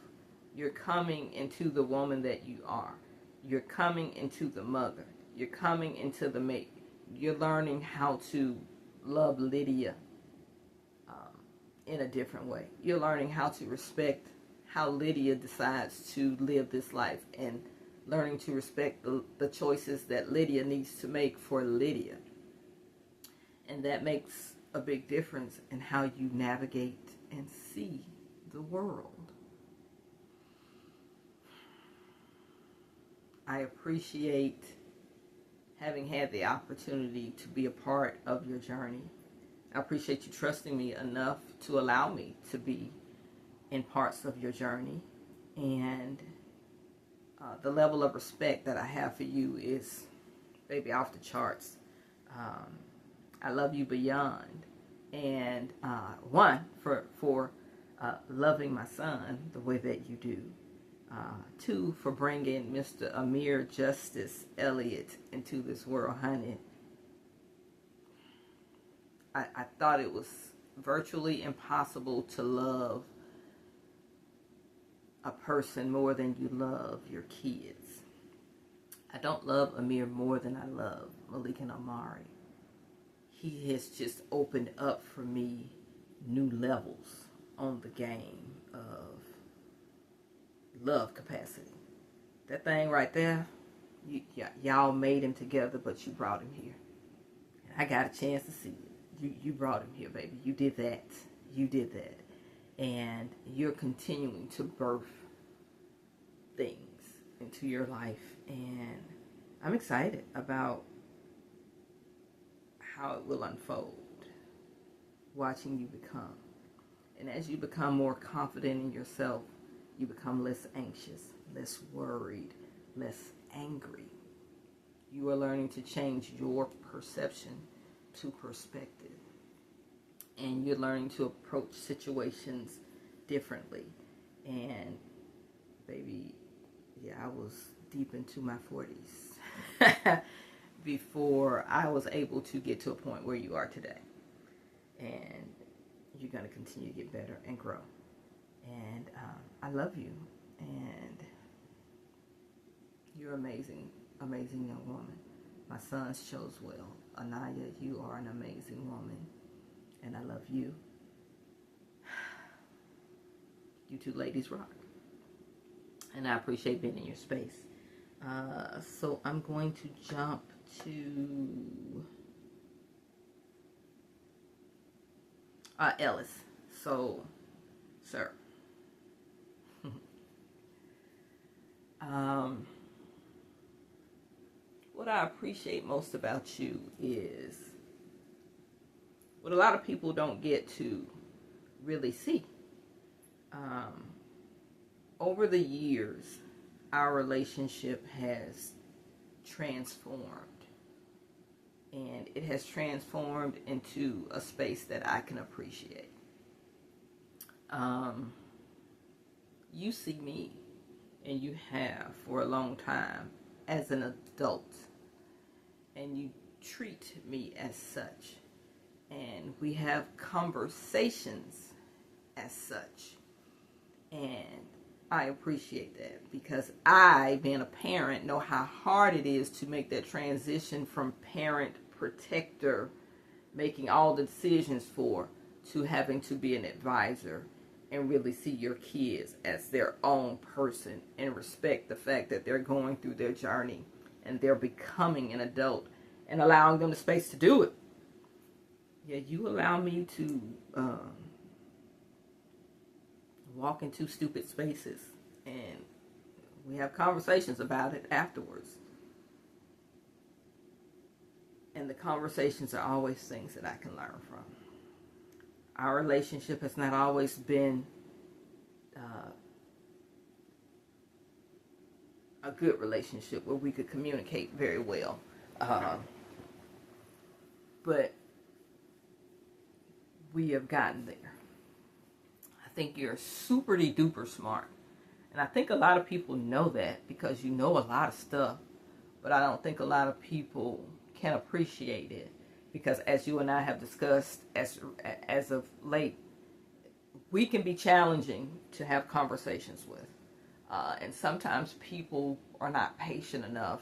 You're coming into the woman that you are. You're coming into the mother. You're coming into the mate. You're learning how to love Lydia in a different way. You're learning how to respect how Lydia decides to live this life, and learning to respect the choices that Lydia needs to make for Lydia. And that makes a big difference in how you navigate and see the world. I appreciate having had the opportunity to be a part of your journey. I appreciate you trusting me enough to allow me to be in parts of your journey. And the level of respect that I have for you is, baby, off the charts. I love you beyond. And one, for loving my son the way that you do. Two, for bringing Mr. Amir Justice Elliott into this world, honey. I thought it was virtually impossible to love a person more than you love your kids. I don't love Amir more than I love Malik and Amari. He has just opened up for me new levels on the game of love capacity. That thing right there, y'all made him together, but you brought him here. And I got a chance to see it. You brought him here, baby. You did that. You did that. And you're continuing to birth things into your life. And I'm excited about how it will unfold, watching you become. And as you become more confident in yourself, you become less anxious, less worried, less angry. You are learning to change your perception to perspective. And you're learning to approach situations differently. And baby, yeah, I was deep into my 40s before I was able to get to a point where you are today. And you're going to continue to get better and grow. And I love you. And you're amazing, amazing young woman. My sons chose well. Anaya, you are an amazing woman. And I love you. You two ladies rock. And I appreciate being in your space. So I'm going to jump to Ellis. So, sir, um, what I appreciate most about you is what a lot of people don't get to really see. Um, Over the years, our relationship has transformed. And it has transformed into a space that I can appreciate. You see me, and you have for a long time, as an adult. And you treat me as such. And we have conversations as such. And I appreciate that because I, being a parent, know how hard it is to make that transition from parent, protector, making all the decisions for, to having to be an advisor and really see your kids as their own person and respect the fact that they're going through their journey and they're becoming an adult and allowing them the space to do it. Yeah, you allow me to walk into stupid spaces and we have conversations about it afterwards. And the conversations are always things that I can learn from. Our relationship has not always been a good relationship where we could communicate very well. But we have gotten there. I think you're super duper smart. And I think a lot of people know that because you know a lot of stuff. But I don't think a lot of people can appreciate it. Because as you and I have discussed as of late, we can be challenging to have conversations with. And sometimes people are not patient enough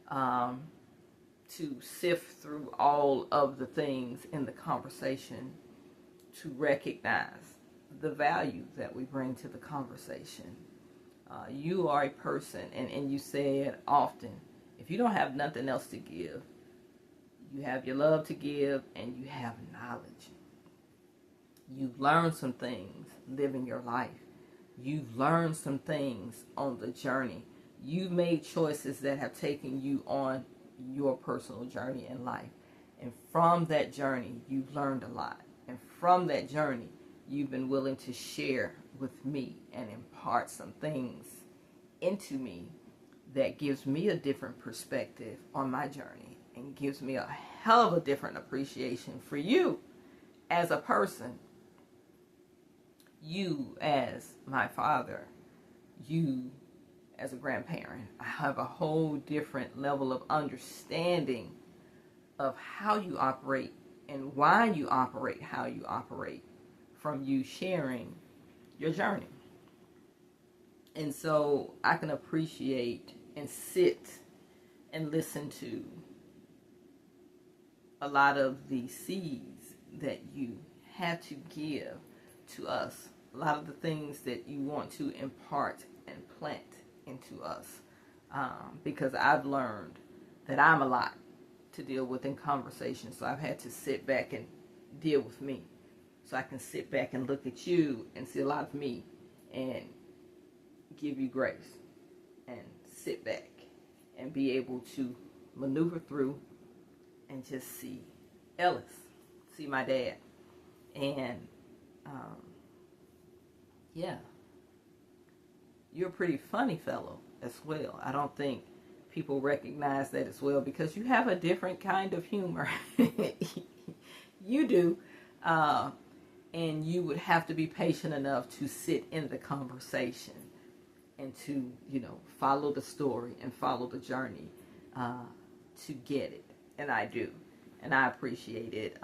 to sift through all of the things in the conversation to recognize the value that we bring to the conversation. You are a person, and you say it often, if you don't have nothing else to give, you have your love to give and you have knowledge. You've learned some things living your life. You've learned some things on the journey. You've made choices that have taken you on your personal journey in life. And from that journey, you've learned a lot. And from that journey, you've been willing to share with me and impart some things into me that gives me a different perspective on my journey and gives me a hell of a different appreciation for you as a person, you as my father, you as a grandparent. I have a whole different level of understanding of how you operate and why you operate how you operate from you sharing your journey. And so I can appreciate and sit and listen to a lot of the seeds that you had to give to us, a lot of the things that you want to impart and plant into us, because I've learned that I'm a lot to deal with in conversation, so I've had to sit back and deal with me, so I can sit back and look at you and see a lot of me and give you grace and sit back and be able to maneuver through and just see Ellis, see my dad. And yeah, you're a pretty funny fellow as well. I don't think people recognize that as well because you have a different kind of humor. You do. And you would have to be patient enough to sit in the conversation and to, follow the story and follow the journey to get it. And I do. And I appreciate it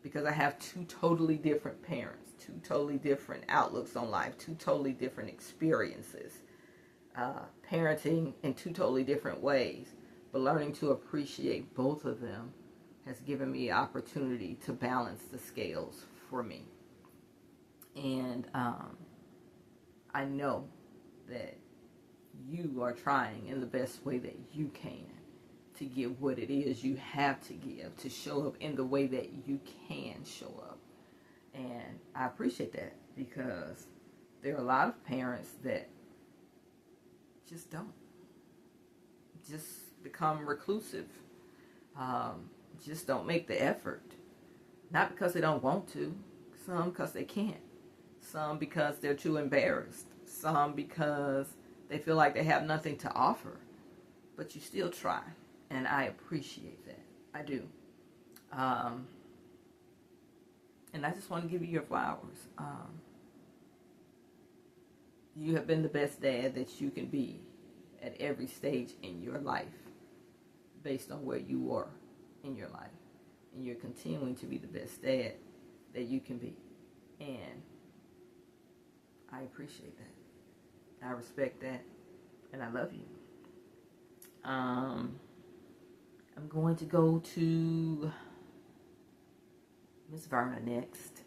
because I have two totally different parents, two totally different outlooks on life, two totally different experiences, parenting in two totally different ways. But learning to appreciate both of them has given me the opportunity to balance the scales for me. And I know that you are trying in the best way that you can to give what it is you have to give, to show up in the way that you can show up. And I appreciate that, because there are a lot of parents that just don't. Just become reclusive. Just don't make the effort. Not because they don't want to. Some because they can't. Some because they're too embarrassed. Some because they feel like they have nothing to offer. But you still try. And I appreciate that. I do. And I just want to give you your flowers. You have been the best dad that you can be at every stage in your life, based on where you are in your life. And you're continuing to be the best dad that you can be. And I appreciate that. I respect that. And I love you. I'm going to go to Miss Verna next.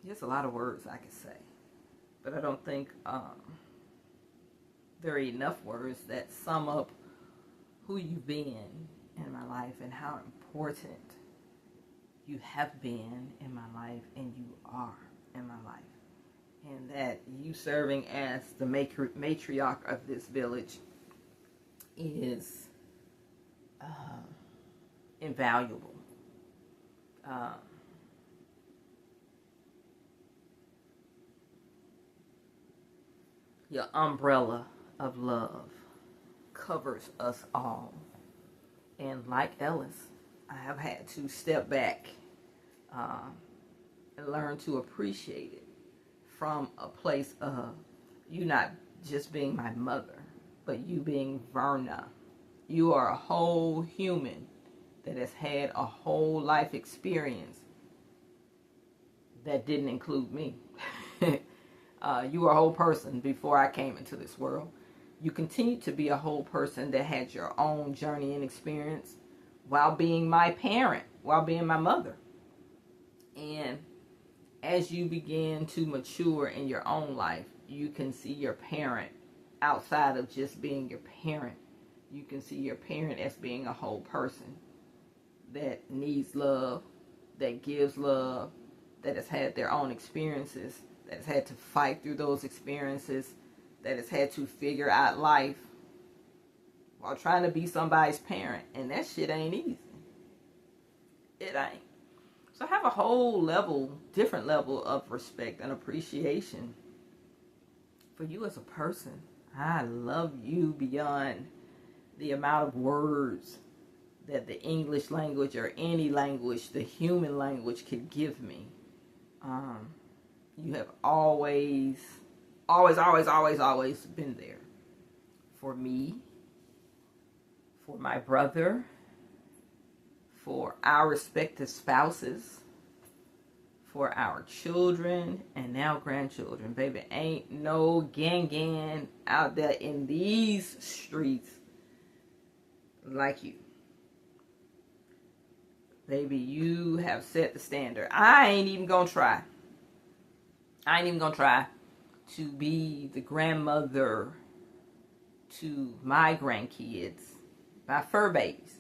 There's a lot of words I could say, but I don't think there are enough words that sum up who you've been in my life and how important you have been in my life and you are in my life. And that you serving as the matriarch of this village is invaluable. Your umbrella of love covers us all. And like Ellis, I have had to step back and learn to appreciate it from a place of you not just being my mother, but you being Verna. You are a whole human that has had a whole life experience that didn't include me. You were a whole person before I came into this world. You continue to be a whole person that had your own journey and experience while being my parent, while being my mother. And as you begin to mature in your own life, you can see your parent outside of just being your parent. You can see your parent as being a whole person that needs love, that gives love, that has had their own experiences, that has had to fight through those experiences, that has had to figure out life while trying to be somebody's parent. And that shit ain't easy. It ain't. So I have a whole different level of respect and appreciation for you as a person. I love you beyond the amount of words that the English language or any language, the human language, could give me. You have always been there for me, for my brother, for our respective spouses, for our children, and now grandchildren. Baby, ain't no gang out there in these streets like you. Baby, you have set the standard. I ain't even gonna try. I ain't even gonna try to be the grandmother to my grandkids, my fur babies.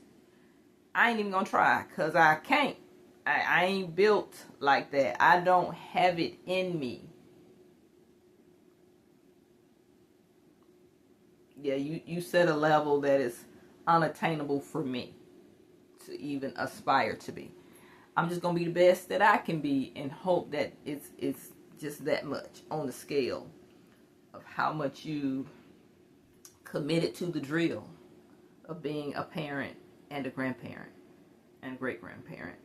I ain't even gonna try, because I can't. I ain't built like that. I don't have it in me. Yeah, you set a level that is unattainable for me to even aspire to be. I'm just gonna be the best that I can be and hope that it's just that much on the scale of how much you committed to the drill of being a parent and a grandparent and great-grandparent.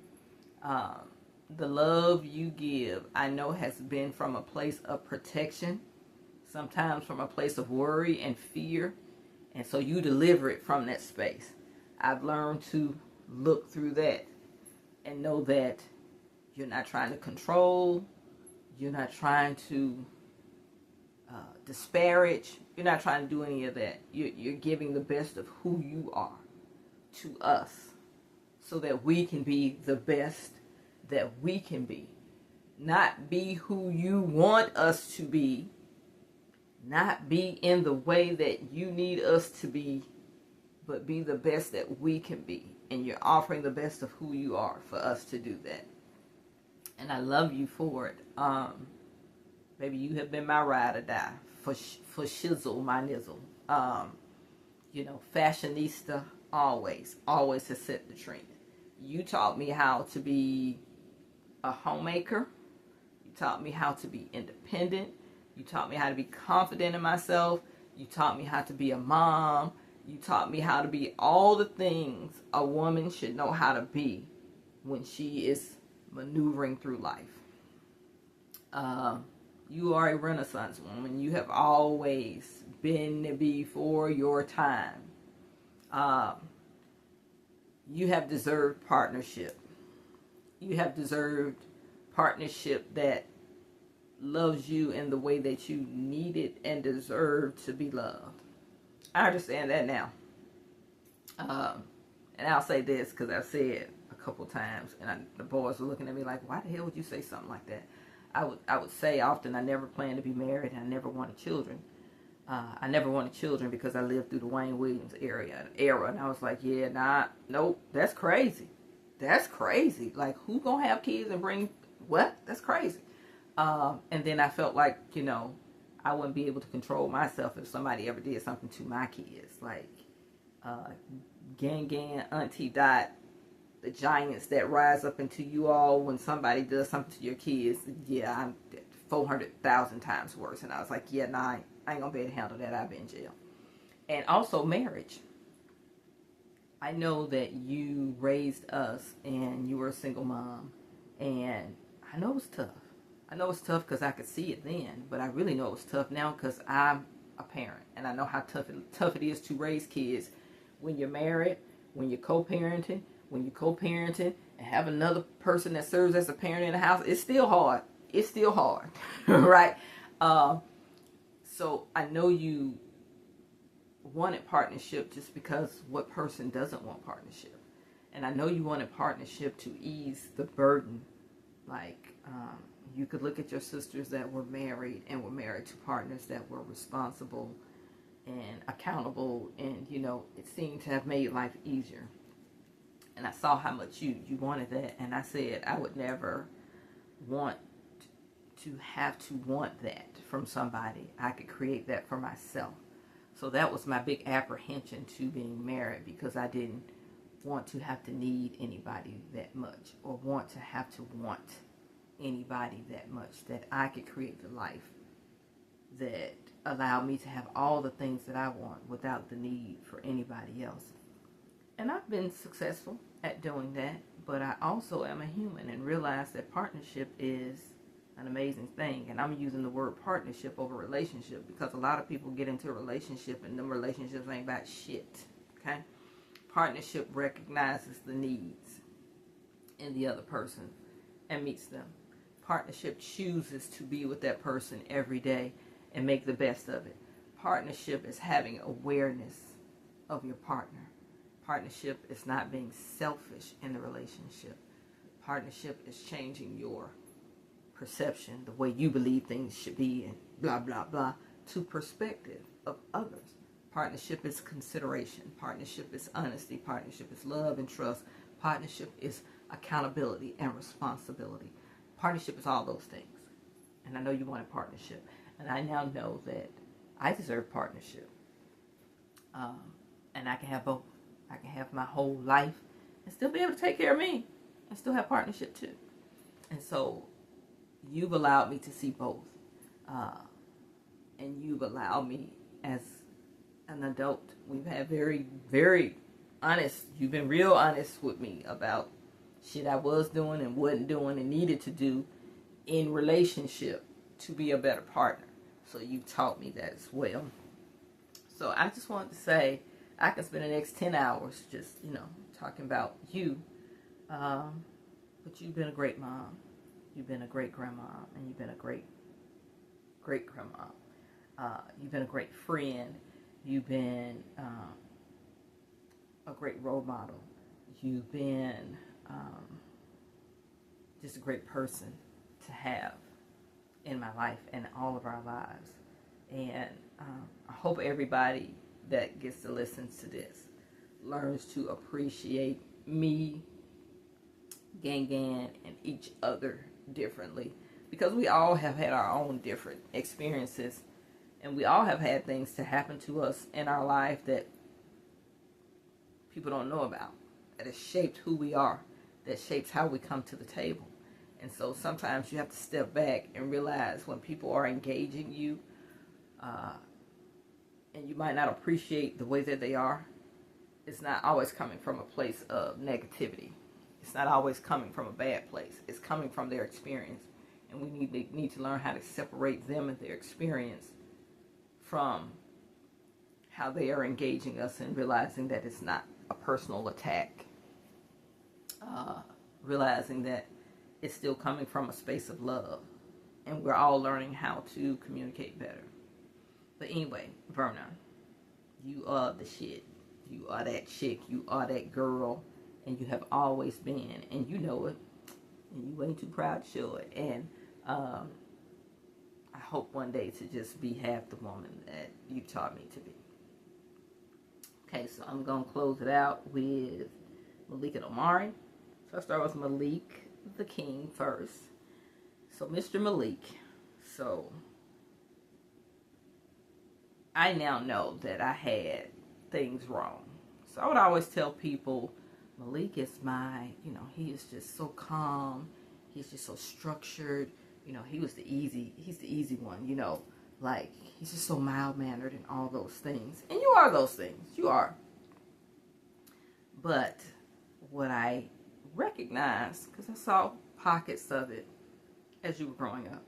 The love you give, I know, has been from a place of protection, sometimes from a place of worry and fear, and so you deliver it from that space. I've learned to look through that and know that you're not trying to control, you're not trying to disparage, you're not trying to do any of that. You're giving the best of who you are to us so that we can be the best that we can be. Not be who you want us to be, not be in the way that you need us to be, but be the best that we can be. And you're offering the best of who you are for us to do that. And I love you for it. Baby, you have been my ride or die for shizzle, my nizzle. Fashionista, always has set the trend. You taught me how to be a homemaker. You taught me how to be independent. You taught me how to be confident in myself. You taught me how to be a mom. You taught me how to be all the things a woman should know how to be when she is maneuvering through life. You are a Renaissance woman. You have always been before your time. You have deserved partnership. You have deserved partnership that loves you in the way that you needed and deserve to be loved. I understand that now. And I'll say this because I've said a couple times, and the boys were looking at me like, why the hell would you say something like that? I would say often, I never planned to be married, and I never wanted children. I never wanted children because I lived through the Wayne Williams era, and I was like, nope, that's crazy. That's crazy. Like, who gonna have kids and bring what? That's crazy. And then I felt like, I wouldn't be able to control myself if somebody ever did something to my kids. Like, Gang, Auntie Dot, the giants that rise up into you all when somebody does something to your kids. Yeah, I'm 400,000 times worse. And I was like, I ain't gonna be able to handle that. I'll be in jail. And also marriage. I know that you raised us and you were a single mom. And I know it was tough. I know it's tough because I could see it then. But I really know it was tough now because I'm a parent. And I know how tough it is to raise kids when you're married, when you're co-parenting, and have another person that serves as a parent in the house. It's still hard. Right? So I know you wanted partnership just because what person doesn't want partnership? And I know you wanted partnership to ease the burden. Like, you could look at your sisters that were married and were married to partners that were responsible and accountable, and it seemed to have made life easier. And I saw how much you wanted that, and I said I would never want to have to want that from somebody. I could create that for myself. So that was my big apprehension to being married, because I didn't want to have to need anybody that much, or want to have to want anybody that much, that I could create the life that allowed me to have all the things that I want without the need for anybody else. And I've been successful at doing that, but I also am a human and realize that partnership is an amazing thing. And I'm using the word partnership over relationship because a lot of people get into a relationship and them relationships ain't about shit. Okay? Partnership recognizes the needs in the other person and meets them. Partnership chooses to be with that person every day and make the best of it. Partnership is having awareness of your partner. Partnership is not being selfish in the relationship. Partnership is changing your perception, the way you believe things should be, and blah, blah, blah, to perspective of others. Partnership is consideration. Partnership is honesty. Partnership is love and trust. Partnership is accountability and responsibility. Partnership is all those things. And I know you want a partnership. And I now know that I deserve partnership. And I can have both. I can have my whole life and still be able to take care of me and still have partnership too. And so you've allowed me to see both. And you've allowed me as an adult. We've had very, very honest, you've been real honest with me about shit I was doing and wasn't doing and needed to do in relationship to be a better partner. So you taught me that as well. So I just wanted to say, I can spend the next 10 hours just, talking about you. But you've been a great mom. You've been a great grandma. And you've been a great grandma. You've been a great friend. You've been a great role model. You've been just a great person to have in my life and all of our lives. And I hope everybody that gets to listen to this learns to appreciate me, Gangan, and each other differently, because we all have had our own different experiences, and we all have had things to happen to us in our life that people don't know about, that has shaped who we are, that shapes how we come to the table. And so sometimes you have to step back and realize when people are engaging you, and you might not appreciate the way that they are, it's not always coming from a place of negativity. It's not always coming from a bad place. It's coming from their experience. And we need to learn how to separate them and their experience from how they are engaging us, and realizing that it's not a personal attack. Realizing that it's still coming from a space of love. And we're all learning how to communicate better. But anyway, Verna, you are the shit. You are that chick. You are that girl. And you have always been. And you know it. And you ain't too proud to show it. And I hope one day to just be half the woman that you taught me to be. Okay, so I'm going to close it out with Malik and Omari. So I start with Malik the King first. So Mr. Malik. So I now know that I had things wrong. So I would always tell people, Malik is he is just so calm. He's just so structured. He's the easy one, like he's just so mild-mannered and all those things. And you are those things. You are. But what I recognized, because I saw pockets of it as you were growing up,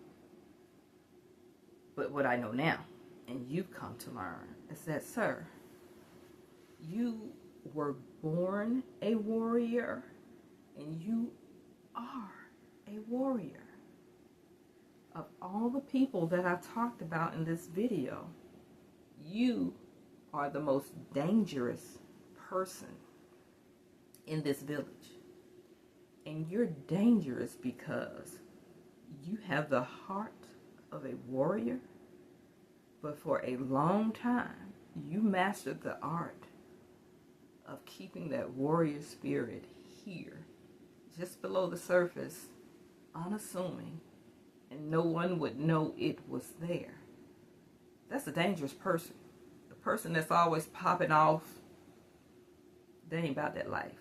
but what I know now, and you've come to learn, is that, sir, you were born a warrior, and you are a warrior. Of all the people that I talked about in this video, you are the most dangerous person in this village. And you're dangerous because you have the heart of a warrior, but for a long time, you mastered the art of keeping that warrior spirit here, just below the surface, unassuming, and no one would know it was there. That's a dangerous person. The person that's always popping off, they ain't about that life.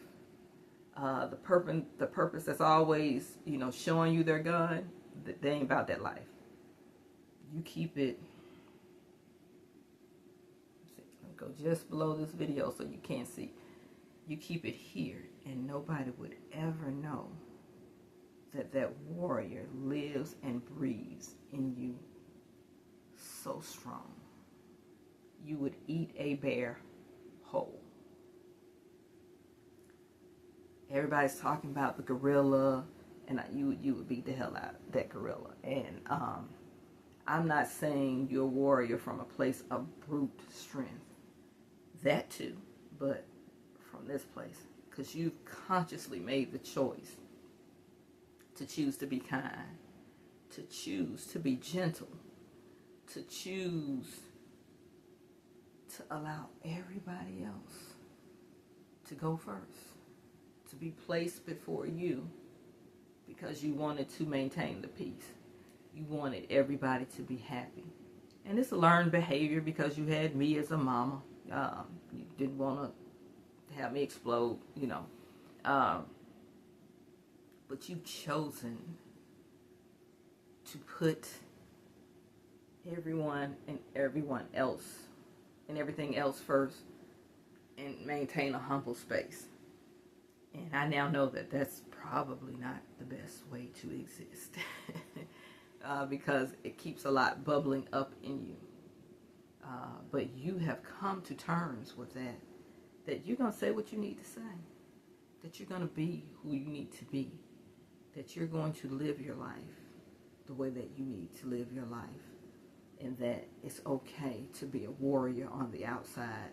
The purpose that's always, showing you their gun, they ain't about that life. You keep it, go just below this video so you can't see. You keep it here, and nobody would ever know that warrior lives and breathes in you so strong. You would eat a bear whole. Everybody's talking about the gorilla, and you would beat the hell out of that gorilla. And I'm not saying you're a warrior from a place of brute strength. That too, but from this place. Because you've consciously made the choice to choose to be kind, to choose to be gentle, to choose to allow everybody else to go first, to be placed before you, because you wanted to maintain the peace. You wanted everybody to be happy. And it's a learned behavior because you had me as a mama. You didn't want to have me explode, but you've chosen to put everyone and everyone else and everything else first, and maintain a humble space. And I now know that that's probably not the best way to exist. Because it keeps a lot bubbling up in you. But you have come to terms with that you're going to say what you need to say, that you're going to be who you need to be, that you're going to live your life the way that you need to live your life, and that it's okay to be a warrior on the outside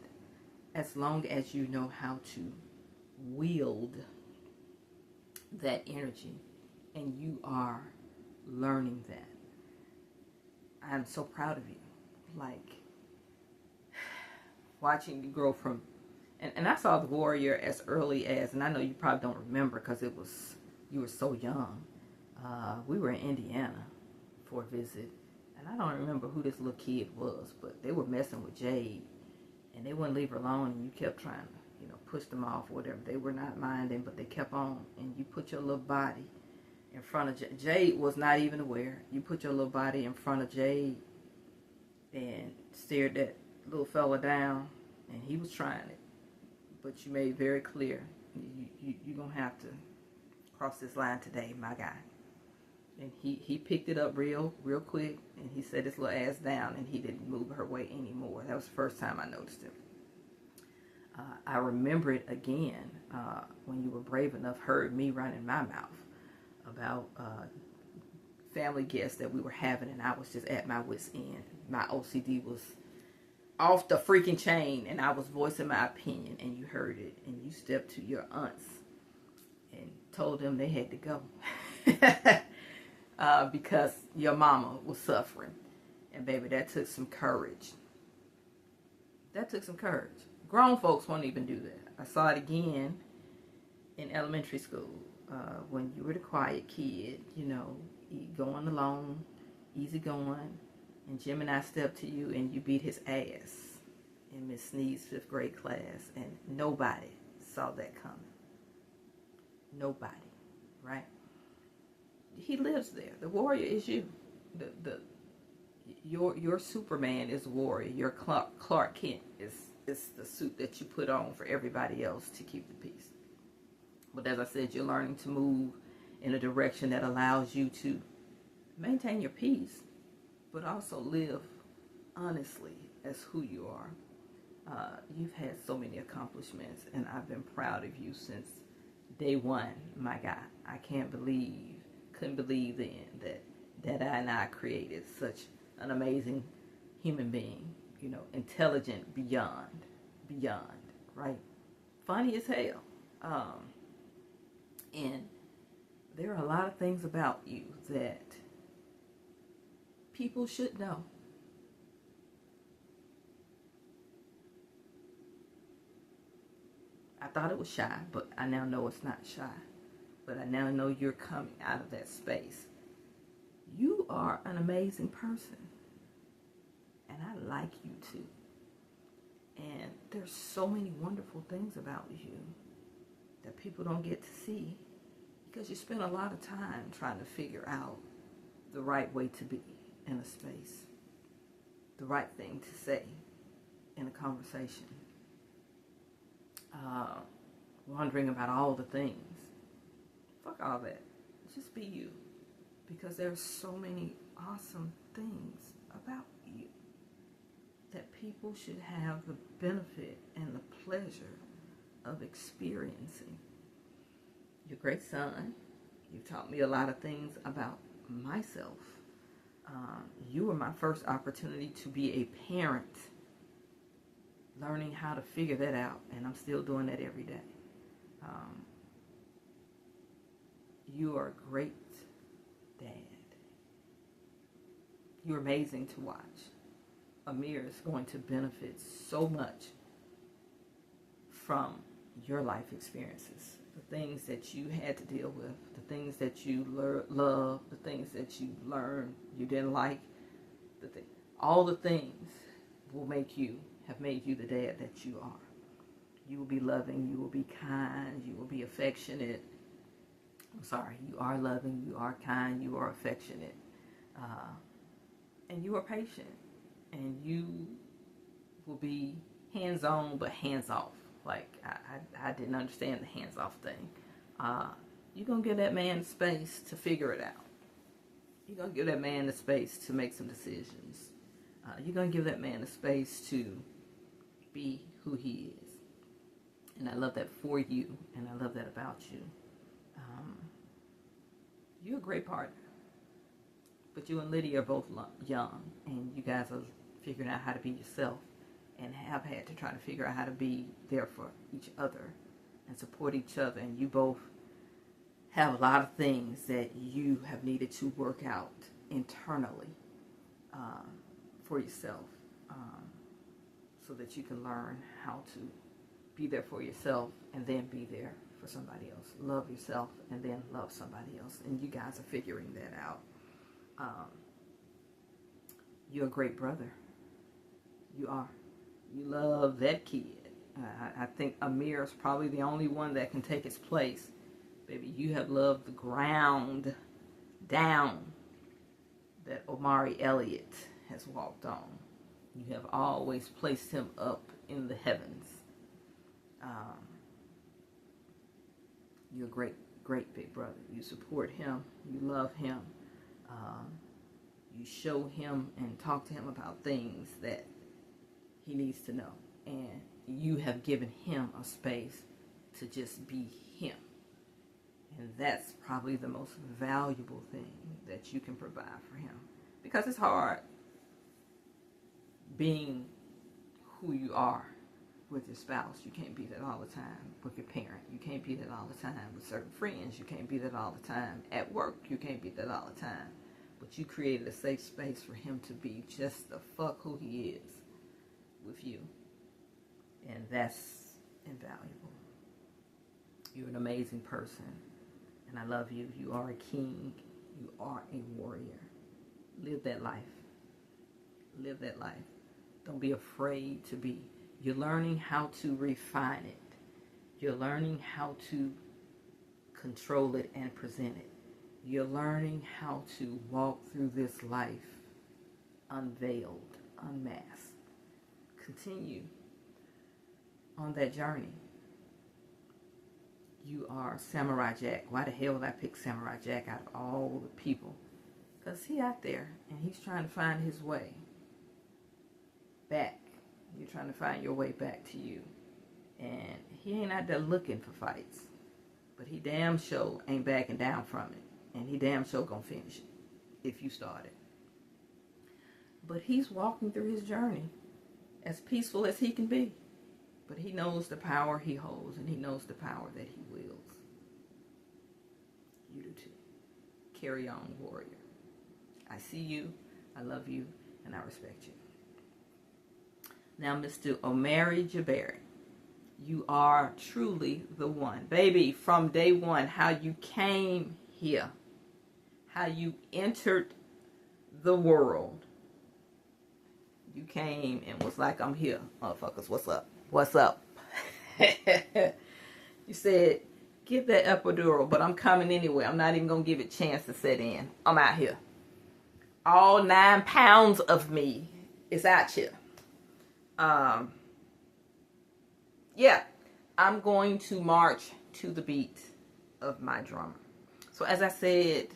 as long as you know how to wield that energy, and you are learning that. I'm so proud of you like watching you grow from, and I saw the Warrior as early as, and I know you probably don't remember because you were so young. We were in Indiana for a visit, and I don't remember who this little kid was, but they were messing with Jade, and they wouldn't leave her alone, and you kept trying to, push them off or whatever. They were not minding, but they kept on, and you put your little body in front of Jade. Jade was not even aware. You put your little body in front of Jade and stared that little fella down, and he was trying it, but you made very clear, you're going to have to cross this line today, my guy. And he picked it up real quick, and he set his little ass down, and he didn't move her way anymore. That was the first time I noticed it. I remember it again when you were brave enough, heard me running my mouth about family guests that we were having, and I was just at my wit's end. My OCD was off the freaking chain, and I was voicing my opinion, and you heard it, and you stepped to your aunts and told them they had to go because your mama was suffering. And baby, that took some courage. That took some courage. Grown folks won't even do that. I saw it again in elementary school when you were the quiet kid, going along, easy going, and Jim and I stepped to you and you beat his ass in Miss Sneed's 5th grade class, and nobody saw that coming. Nobody, right? He lives there. The Warrior is you. Your Superman is Warrior. Your Clark Kent is the suit that you put on for everybody else to keep the peace. But as I said, you're learning to move in a direction that allows you to maintain your peace, but also live honestly as who you are. You've had so many accomplishments, and I've been proud of you since day one, my guy. I couldn't believe then that I created such an amazing human being, intelligent beyond, right? Funny as hell. And there are a lot of things about you that people should know. I thought it was shy, but I now know it's not shy. But I now know you're coming out of that space. You are an amazing person. And I like you too. And there's so many wonderful things about you that people don't get to see because you spend a lot of time trying to figure out the right way to be in a space, the right thing to say in a conversation, wondering about all the things. Fuck all that. Just be you, because there's so many awesome things about you that people should have the benefit and the pleasure of experiencing. You're a great son. You've taught me a lot of things about myself. You were my first opportunity to be a parent, learning how to figure that out, and I'm still doing that every day. You are a great dad. You're amazing to watch. Amir is going to benefit so much from your life experiences, the things that you had to deal with, the things that you love, the things that you learned you didn't like, all the things have made you the dad that you are. You will be loving, you will be kind, you will be affectionate. You are loving, you are kind, you are affectionate, and you are patient, and you will be hands-on but hands-off. Like, I didn't understand the hands-off thing. You're going to give that man space to figure it out. You're going to give that man the space to make some decisions. You're going to give that man the space to be who he is. And I love that for you, and I love that about you. You're a great partner. But you and Lydia are both young, and you guys are figuring out how to be yourself, and have had to try to figure out how to be there for each other and support each other. And you both have a lot of things that you have needed to work out internally for yourself. so that you can learn how to be there for yourself and then be there for somebody else. Love yourself and then love somebody else. And you guys are figuring that out. You're a great brother. You are. You love that kid. I think Amir is probably the only one that can take his place. Baby, you have loved the ground down that Omari Elliott has walked on. You have always placed him up in the heavens. You're a great, great big brother. You support him. You love him. You show him and talk to him about things that he needs to know. And you have given him a space to just be him. And that's probably the most valuable thing that you can provide for him. Because it's hard being who you are with your spouse. You can't be that all the time with your parent. You can't be that all the time with certain friends. You can't be that all the time at work. You can't be that all the time. But you created a safe space for him to be just the fuck who he is with you. And that's invaluable. You're an amazing person. And I love you. You are a king. You are a warrior. Live that life. Live that life. Don't be afraid to be. You're learning how to refine it. You're learning how to control it and present it. You're learning how to walk through this life unveiled, unmasked. Continue on that journey. You are Samurai Jack. Why the hell would I pick Samurai Jack out of all the people? Because he's out there and he's trying to find his way back. You're trying to find your way back to you. And he ain't out there looking for fights. But he damn sure ain't backing down from it. And he damn sure gonna finish it if you start it. But he's walking through his journey as peaceful as he can be. But he knows the power he holds and he knows the power that he wields. You do too. Carry on, warrior. I see you, I love you, and I respect you. Now, Mr. Omari Jabari, you are truly the one. Baby, from day one, how you came here, how you entered the world. You came and was like, I'm here, motherfuckers, what's up? What's up? You said, give that epidural, but I'm coming anyway. I'm not even going to give it a chance to set in. I'm out here. All 9 pounds of me is out here. Yeah, I'm going to march to the beat of my drummer. So as I said,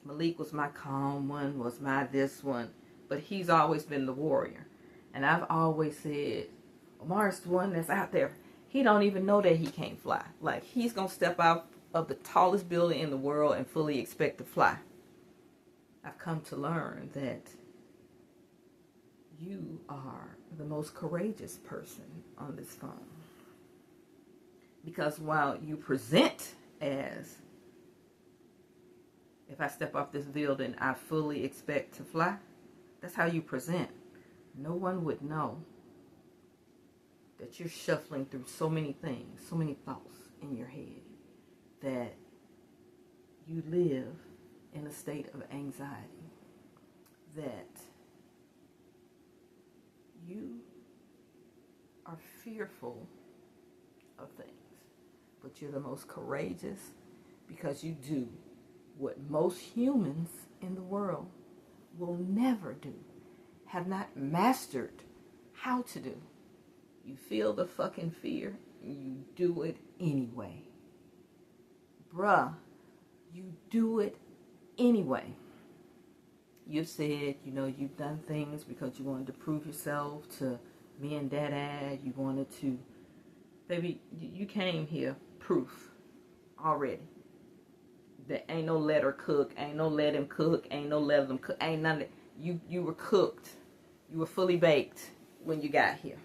Malik was my calm one, was my this one, but he's always been the warrior. And I've always said, Omar's the one that's out there. He don't even know that he can't fly. Like, he's going to step out of the tallest building in the world and fully expect to fly. I've come to learn that you are the most courageous person on this phone. Because while you present as, if I step off this building, I fully expect to fly, that's how you present. No one would know that you're shuffling through so many things, so many thoughts in your head, that you live in a state of anxiety, that you are fearful of things, but you're the most courageous because you do what most humans in the world will never do, have not mastered how to do. You feel the fucking fear and you do it anyway. Bruh, you do it anyway. You've said, you know, you've done things because you wanted to prove yourself to me and Dad. You wanted to, baby, you came here proof already. There ain't no let her cook, ain't no let him cook, ain't no let them cook, ain't none of that. You were cooked. You were fully baked when you got here.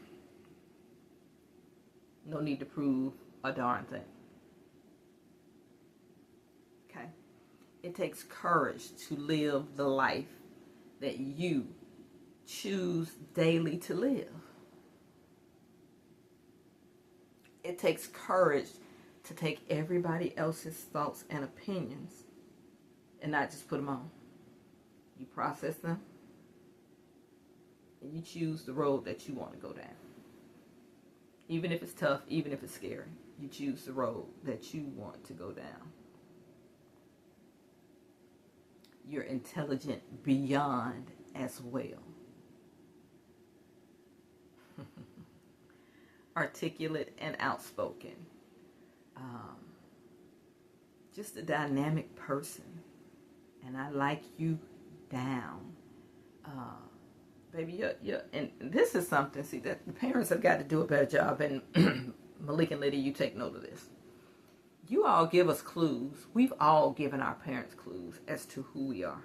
No need to prove a darn thing. Okay? It takes courage to live the life that you choose daily to live. It takes courage to take everybody else's thoughts and opinions and not just put them on. You process them and you choose the road that you want to go down. Even if it's tough, even if it's scary, you choose the road that you want to go down. You're intelligent beyond as well. Articulate and outspoken. Just a dynamic person. And I like you down. Baby, and this is something, see, that the parents have got to do a better job. And Malik and Lydia, you take note of this. You all give us clues. We've all given our parents clues as to who we are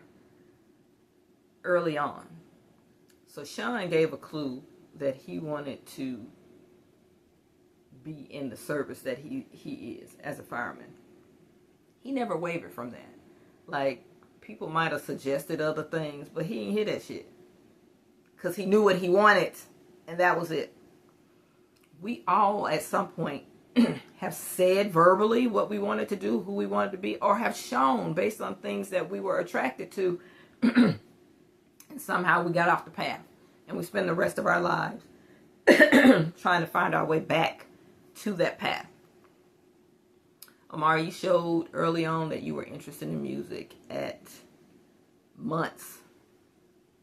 early on. So Sean gave a clue that he wanted to be in the service that he is as a fireman. He never wavered from that. Like, people might have suggested other things, but he didn't hear that shit. Because he knew what he wanted, and that was it. We all, at some point, have said verbally what we wanted to do, who we wanted to be, or have shown based on things that we were attracted to, and somehow we got off the path. And we spend the rest of our lives trying to find our way back to that path. Amari, you showed early on that you were interested in music at months.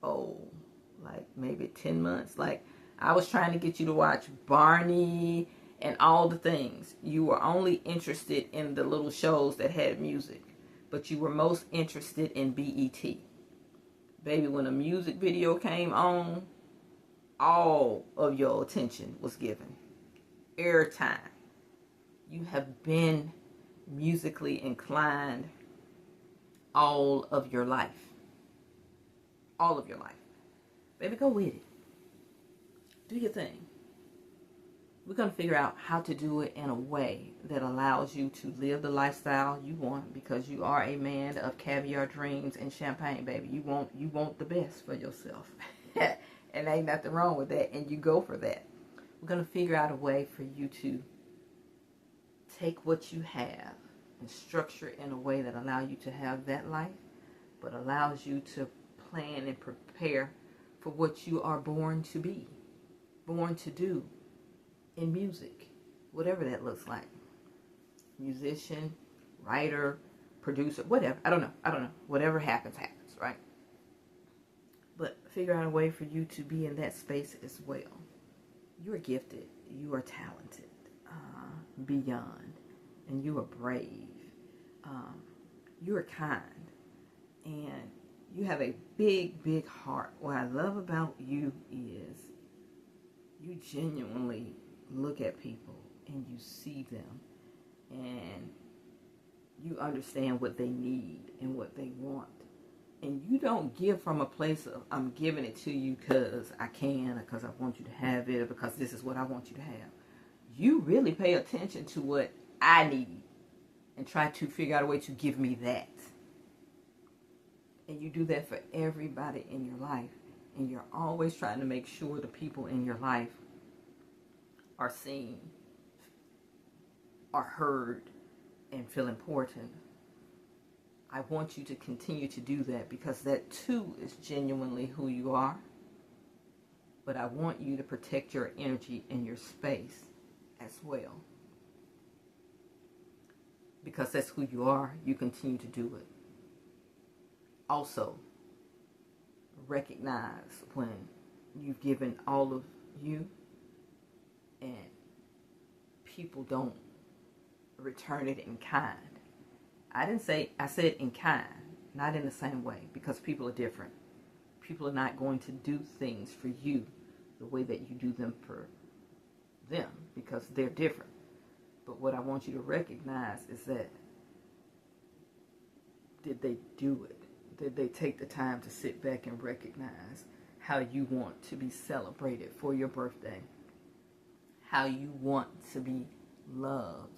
Like maybe 10 months. Like, I was trying to get you to watch Barney and all the things. You were only interested in the little shows that had music, but you were most interested in BET. Baby, when a music video came on, all of your attention was given. Airtime. You have been musically inclined all of your life. All of your life. Baby, go with it. Do your thing. We're going to figure out how to do it in a way that allows you to live the lifestyle you want, because you are a man of caviar dreams and champagne, baby. You want the best for yourself. And ain't nothing wrong with that, and you go for that. We're going to figure out a way for you to take what you have and structure it in a way that allows you to have that life, but allows you to plan and prepare for what you are born to be, born to do in music, whatever that looks like. Musician, writer, producer, whatever. I don't know. Whatever happens, right? But figure out a way for you to be in that space as well. You are gifted. You are talented. Beyond. And you are brave. You are kind. And you have a big, big heart. What I love about you is you genuinely look at people and you see them and you understand what they need and what they want. And you don't give from a place of, I'm giving it to you because I can, or because I want you to have it, or because this is what I want you to have. You really pay attention to what I need and try to figure out a way to give me that. And you do that for everybody in your life. And you're always trying to make sure the people in your life are seen, are heard, and feel important. I want you to continue to do that, because that too is genuinely who you are. But I want you to protect your energy and your space as well. Because that's who you are, you continue to do it. Also, recognize when you've given all of you and people don't return it in kind. I said in kind, not in the same way, because people are different. People are not going to do things for you the way that you do them for them, because they're different. But what I want you to recognize is that, did they do it? Did they take the time to sit back and recognize how you want to be celebrated for your birthday? How you want to be loved?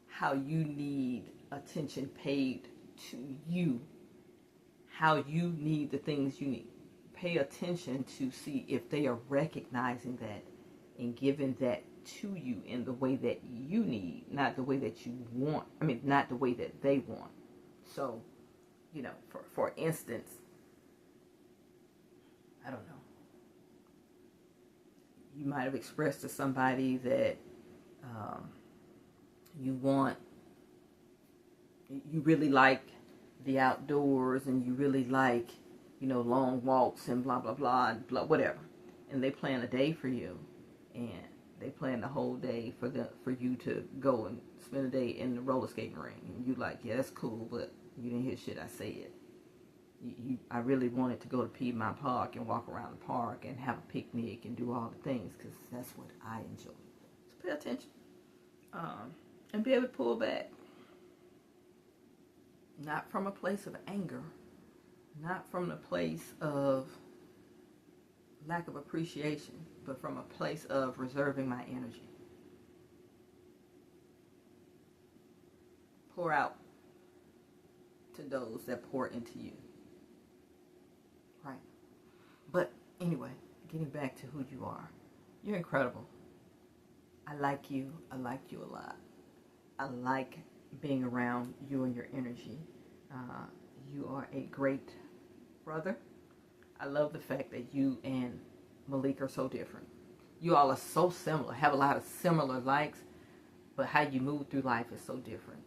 How you need attention paid to you? How you need the things you need pay attention to see if they are recognizing that and giving that to you in the way that you need, not the way that you want. I mean, not the way that they want. So, you know, for instance, I don't know. You might have expressed to somebody that you really like the outdoors and you really like, you know, long walks and blah, blah, blah, blah, whatever. And they plan a day for you, and they plan the whole day for you to go and spend a day in the roller skating ring. And you like, yeah, that's cool, but you didn't hear shit I said. I really wanted to go to Piedmont Park and walk around the park and have a picnic and do all the things because that's what I enjoy. So pay attention and be able to pull back. Not from a place of anger, not from the place of lack of appreciation, but from a place of reserving my energy. Pour out to those that pour into you. Right. But anyway, getting back to who you are. You're incredible. I like you. I like you a lot. I like being around you and your energy. You are a great brother. I love the fact that you and Malik are so different. You all are so similar, have a lot of similar likes, but how you move through life is so different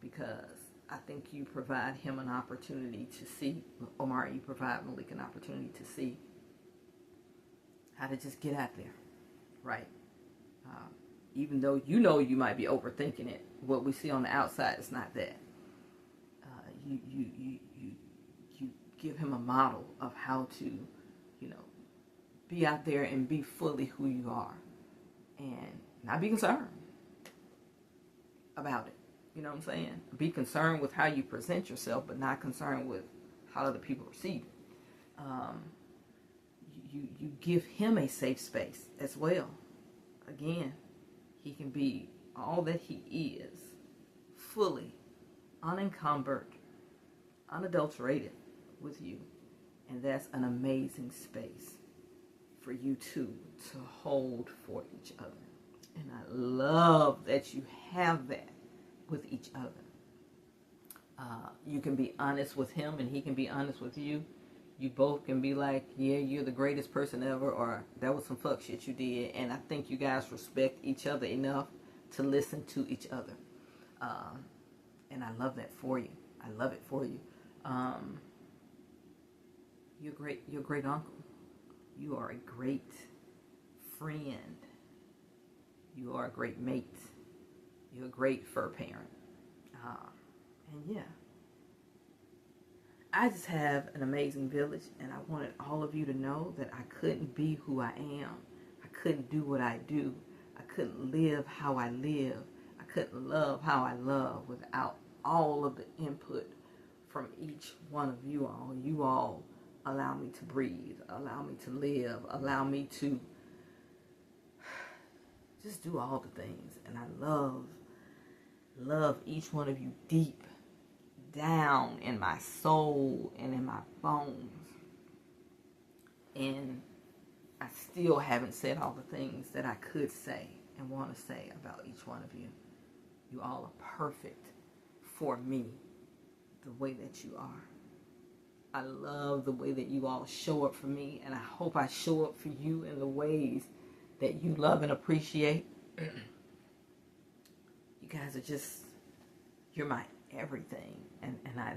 because I think you provide him an opportunity to see, Omar, you provide Malik an opportunity to see how to just get out there, right? Even though you know you might be overthinking it, what we see on the outside is not that. You give him a model of how to, you know, be out there and be fully who you are and not be concerned about it. You know what I'm saying? Be concerned with how you present yourself, but not concerned with how other people receive it. You give him a safe space as well. Again, he can be all that he is, fully, unencumbered, unadulterated with you. And that's an amazing space for you two to hold for each other. And I love that you have that with each other. You can be honest with him and he can be honest with you. You both can be like, yeah, you're the greatest person ever, or that was some fuck shit you did. And I think you guys respect each other enough to listen to each other. And I love that for you. I love it for you. You're great. You're a great uncle. You are a great friend. You are a great mate. You're a great fur parent. And yeah, I just have an amazing village, and I wanted all of you to know that I couldn't be who I am. I couldn't do what I do. I couldn't live how I live. I couldn't love how I love without all of the input from each one of you all. You all allow me to breathe, allow me to live, allow me to just do all the things. And I love each one of you deep down in my soul and in my bones. And I still haven't said all the things that I could say and want to say about each one of you. You all are perfect for me, the way that you are. I love the way that you all show up for me, and I hope I show up for you in the ways that you love and appreciate. You guys are just, you're my everything, and I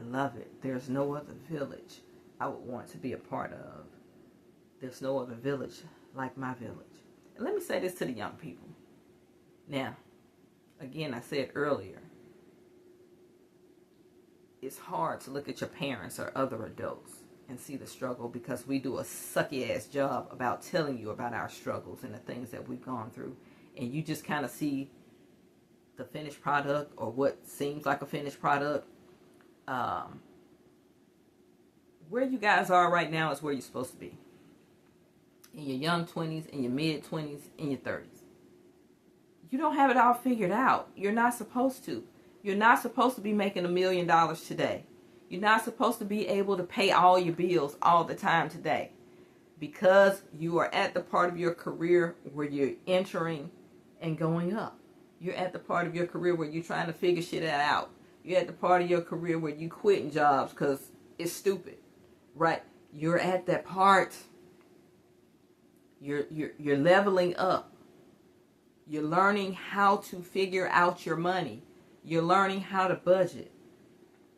love it. There's no other village I would want to be a part of. There's no other village like my village. And let me say this to the young people. Now, again, I said earlier, it's hard to look at your parents or other adults and see the struggle because we do a sucky ass job about telling you about our struggles and the things that we've gone through. And you just kind of see the finished product or what seems like a finished product. Where you guys are right now is where you're supposed to be. In your young 20s, in your mid 20s, in your 30s. You don't have it all figured out. You're not supposed to. You're not supposed to be making $1 million today. You're not supposed to be able to pay all your bills all the time today, because you are at the part of your career where you're entering and going up. You're at the part of your career where you're trying to figure shit out. You're at the part of your career where you quitting jobs because it's stupid, right? You're at that part. You're leveling up. You're learning how to figure out your money. You're learning how to budget.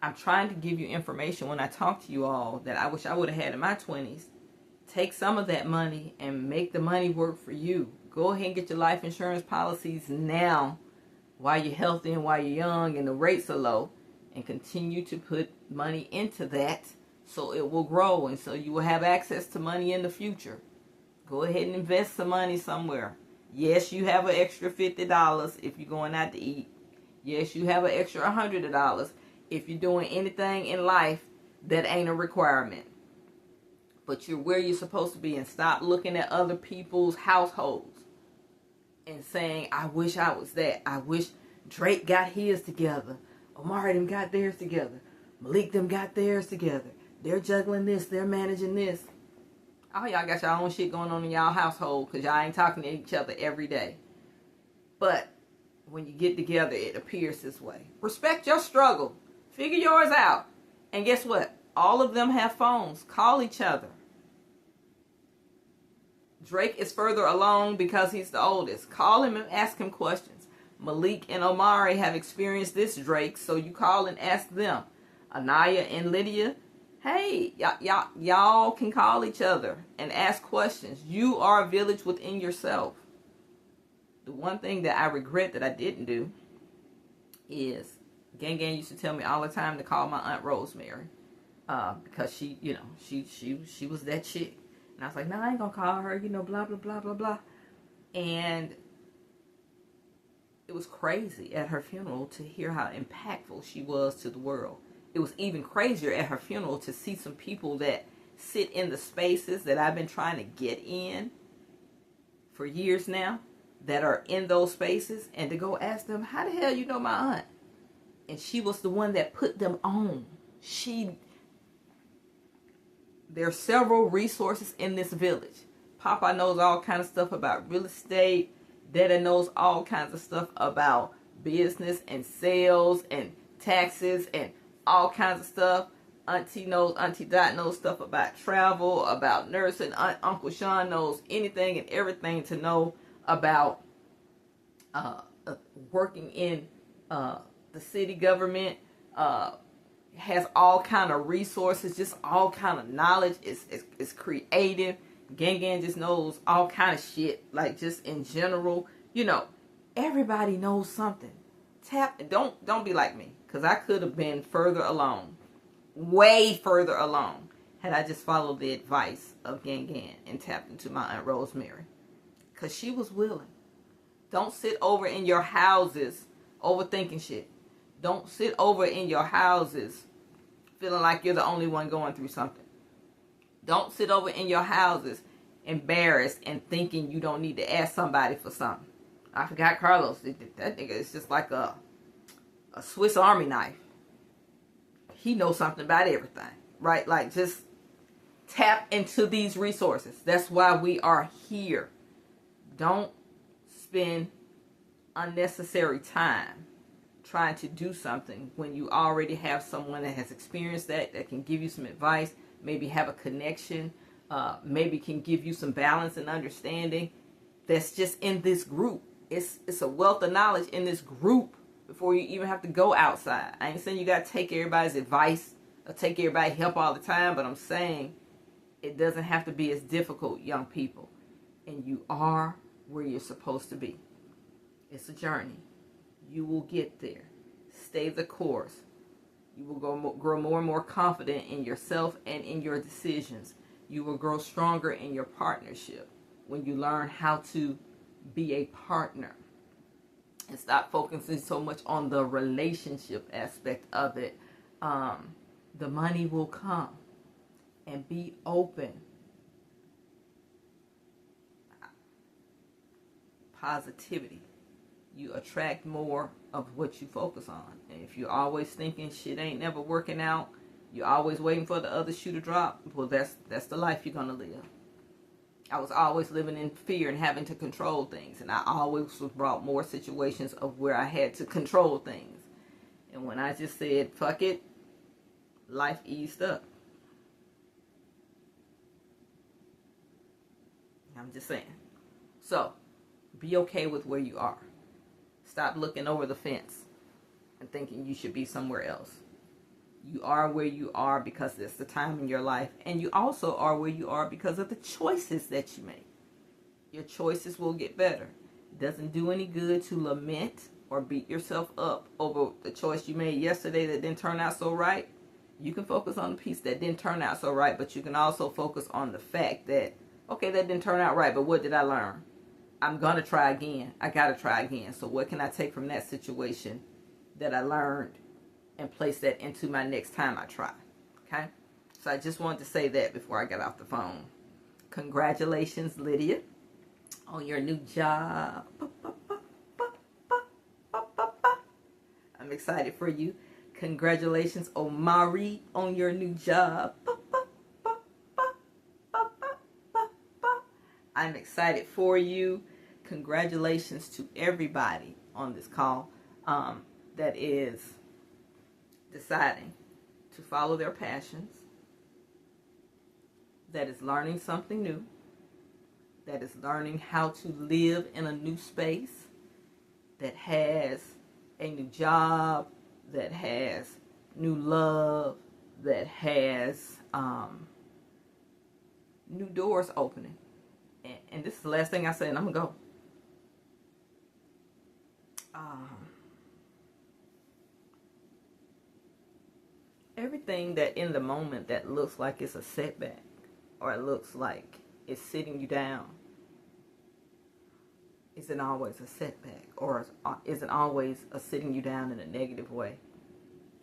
I'm trying to give you information when I talk to you all that I wish I would have had in my 20s. Take some of that money and make the money work for you. Go ahead and get your life insurance policies now while you're healthy and while you're young and the rates are low, and continue to put money into that so it will grow and so you will have access to money in the future. Go ahead and invest some money somewhere. Yes, you have an extra $50 if you're going out to eat. Yes, you have an extra $100 if you're doing anything in life that ain't a requirement. But you're where you're supposed to be, and stop looking at other people's households and saying, I wish I was that. I wish Drake got his together. Omari them got theirs together. Malik them got theirs together. They're juggling this. They're managing this. Oh, y'all got y'all own shit going on in y'all household because y'all ain't talking to each other every day. But when you get together, it appears this way. Respect your struggle. Figure yours out. And guess what? All of them have phones. Call each other. Drake is further along because he's the oldest. Call him and ask him questions. Malik and Omari have experienced this, Drake, so you call and ask them. Anaya and Lydia, hey, y'all can call each other and ask questions. You are a village within yourself. The one thing that I regret that I didn't do is, Gang used to tell me all the time to call my Aunt Rosemary. Because she was that chick. And I was like, no, I ain't gonna call her, blah, blah, blah, blah, blah. And it was crazy at her funeral to hear how impactful she was to the world. It was even crazier at her funeral to see some people that sit in the spaces that I've been trying to get in for years now, that are in those spaces, and to go ask them, how the hell you know my aunt? And she was the one that put them on. There are several resources in this village. Papa knows all kinds of stuff about real estate. Dada knows all kinds of stuff about business and sales and taxes and all kinds of stuff. Auntie Dot knows stuff about travel, about nursing. Uncle Sean knows anything and everything to know about working in the city government. Has all kind of resources, just all kind of knowledge. Is creative. Gang just knows all kind of shit, like just in general. Everybody knows something. Don't be like me, because I could have been further along, way further along, had I just followed the advice of Gang and tapped into my Aunt Rosemary, because she was willing. Don't sit over in your houses overthinking shit. Don't sit over in your houses feeling like you're the only one going through something. Don't sit over in your houses embarrassed and thinking you don't need to ask somebody for something. I forgot Carlos. That nigga is just like a Swiss Army knife. He knows something about everything, right? Like, just tap into these resources. That's why we are here. Don't spend unnecessary time trying to do something when you already have someone that has experienced that can give you some advice, maybe have a connection, maybe can give you some balance and understanding that's just in this group. It's a wealth of knowledge in this group before you even have to go outside. I ain't saying you got to take everybody's advice or take everybody's help all the time, but I'm saying it doesn't have to be as difficult, young people. And you are where you're supposed to be. It's a journey. You will get there. Stay the course. You will grow more and more confident in yourself and in your decisions. You will grow stronger in your partnership when you learn how to be a partner and stop focusing so much on the relationship aspect of it. The money will come, and be open. Positivity. You attract more of what you focus on. And if you're always thinking shit ain't never working out, You're always waiting for the other shoe to drop. Well, that's the life you're gonna live. I was always living in fear and having to control things, and I always was brought more situations of where I had to control things. And when I just said fuck it, life eased up. I'm just saying. So, be okay with where you are. Stop looking over the fence and thinking you should be somewhere else. You are where you are because it's the time in your life. And you also are where you are because of the choices that you make. Your choices will get better. It doesn't do any good to lament or beat yourself up over the choice you made yesterday that didn't turn out so right. You can focus on the piece that didn't turn out so right, but you can also focus on the fact that, okay, that didn't turn out right, but what did I learn? I'm going to try again. I got to try again. So what can I take from that situation that I learned and place that into my next time I try? Okay? So I just wanted to say that before I got off the phone. Congratulations, Lydia, on your new job. I'm excited for you. Congratulations, Omari, on your new job. I'm excited for you. Congratulations to everybody on this call that is deciding to follow their passions, that is learning something new, that is learning how to live in a new space, that has a new job, that has new love, that has new doors opening. And this is the last thing I say, and I'm going to go. Everything that in the moment that looks like it's a setback or it looks like it's sitting you down isn't always a setback or isn't always a sitting you down in a negative way.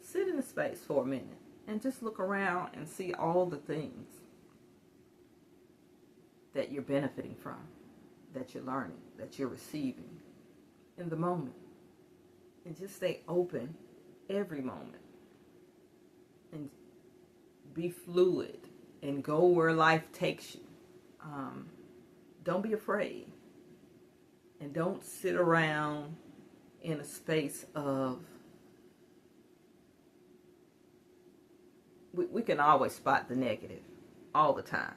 Sit in the space for a minute and just look around and see all the things that you're benefiting from, that you're learning, that you're receiving in the moment. And just stay open every moment. And be fluid and go where life takes you. Don't be afraid. And don't sit around in a space of... We can always spot the negative all the time.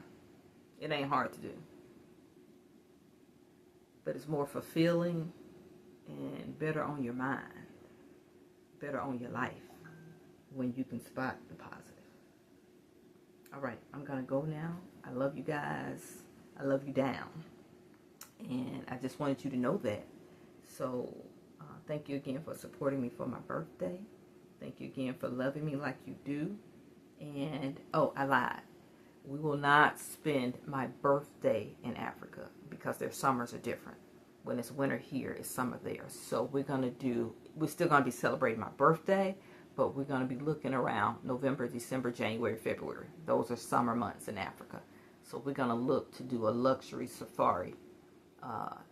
It ain't hard to do. But it's more fulfilling and better on your mind, better on your life when you can spot the positive. All right, I'm going to go now. I love you guys. I love you down. And I just wanted you to know that. So thank you again for supporting me for my birthday. Thank you again for loving me like you do. And, oh, I lied. We will not spend my birthday in Africa because their summers are different. When it's winter here, it's summer there. So we're still going to be celebrating my birthday, but we're going to be looking around November, December, January, February. Those are summer months in Africa. So we're going to look to do a luxury safari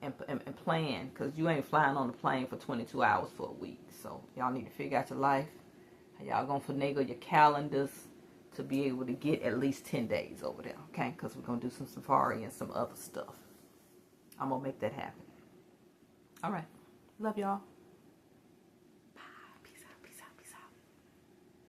and plan, because you ain't flying on the plane for 22 hours for a week. So y'all need to figure out your life. Y'all going to finagle your calendars to be able to get at least 10 days over there, okay? Because we're going to do some safari and some other stuff. I'm going to make that happen. All right. Love y'all.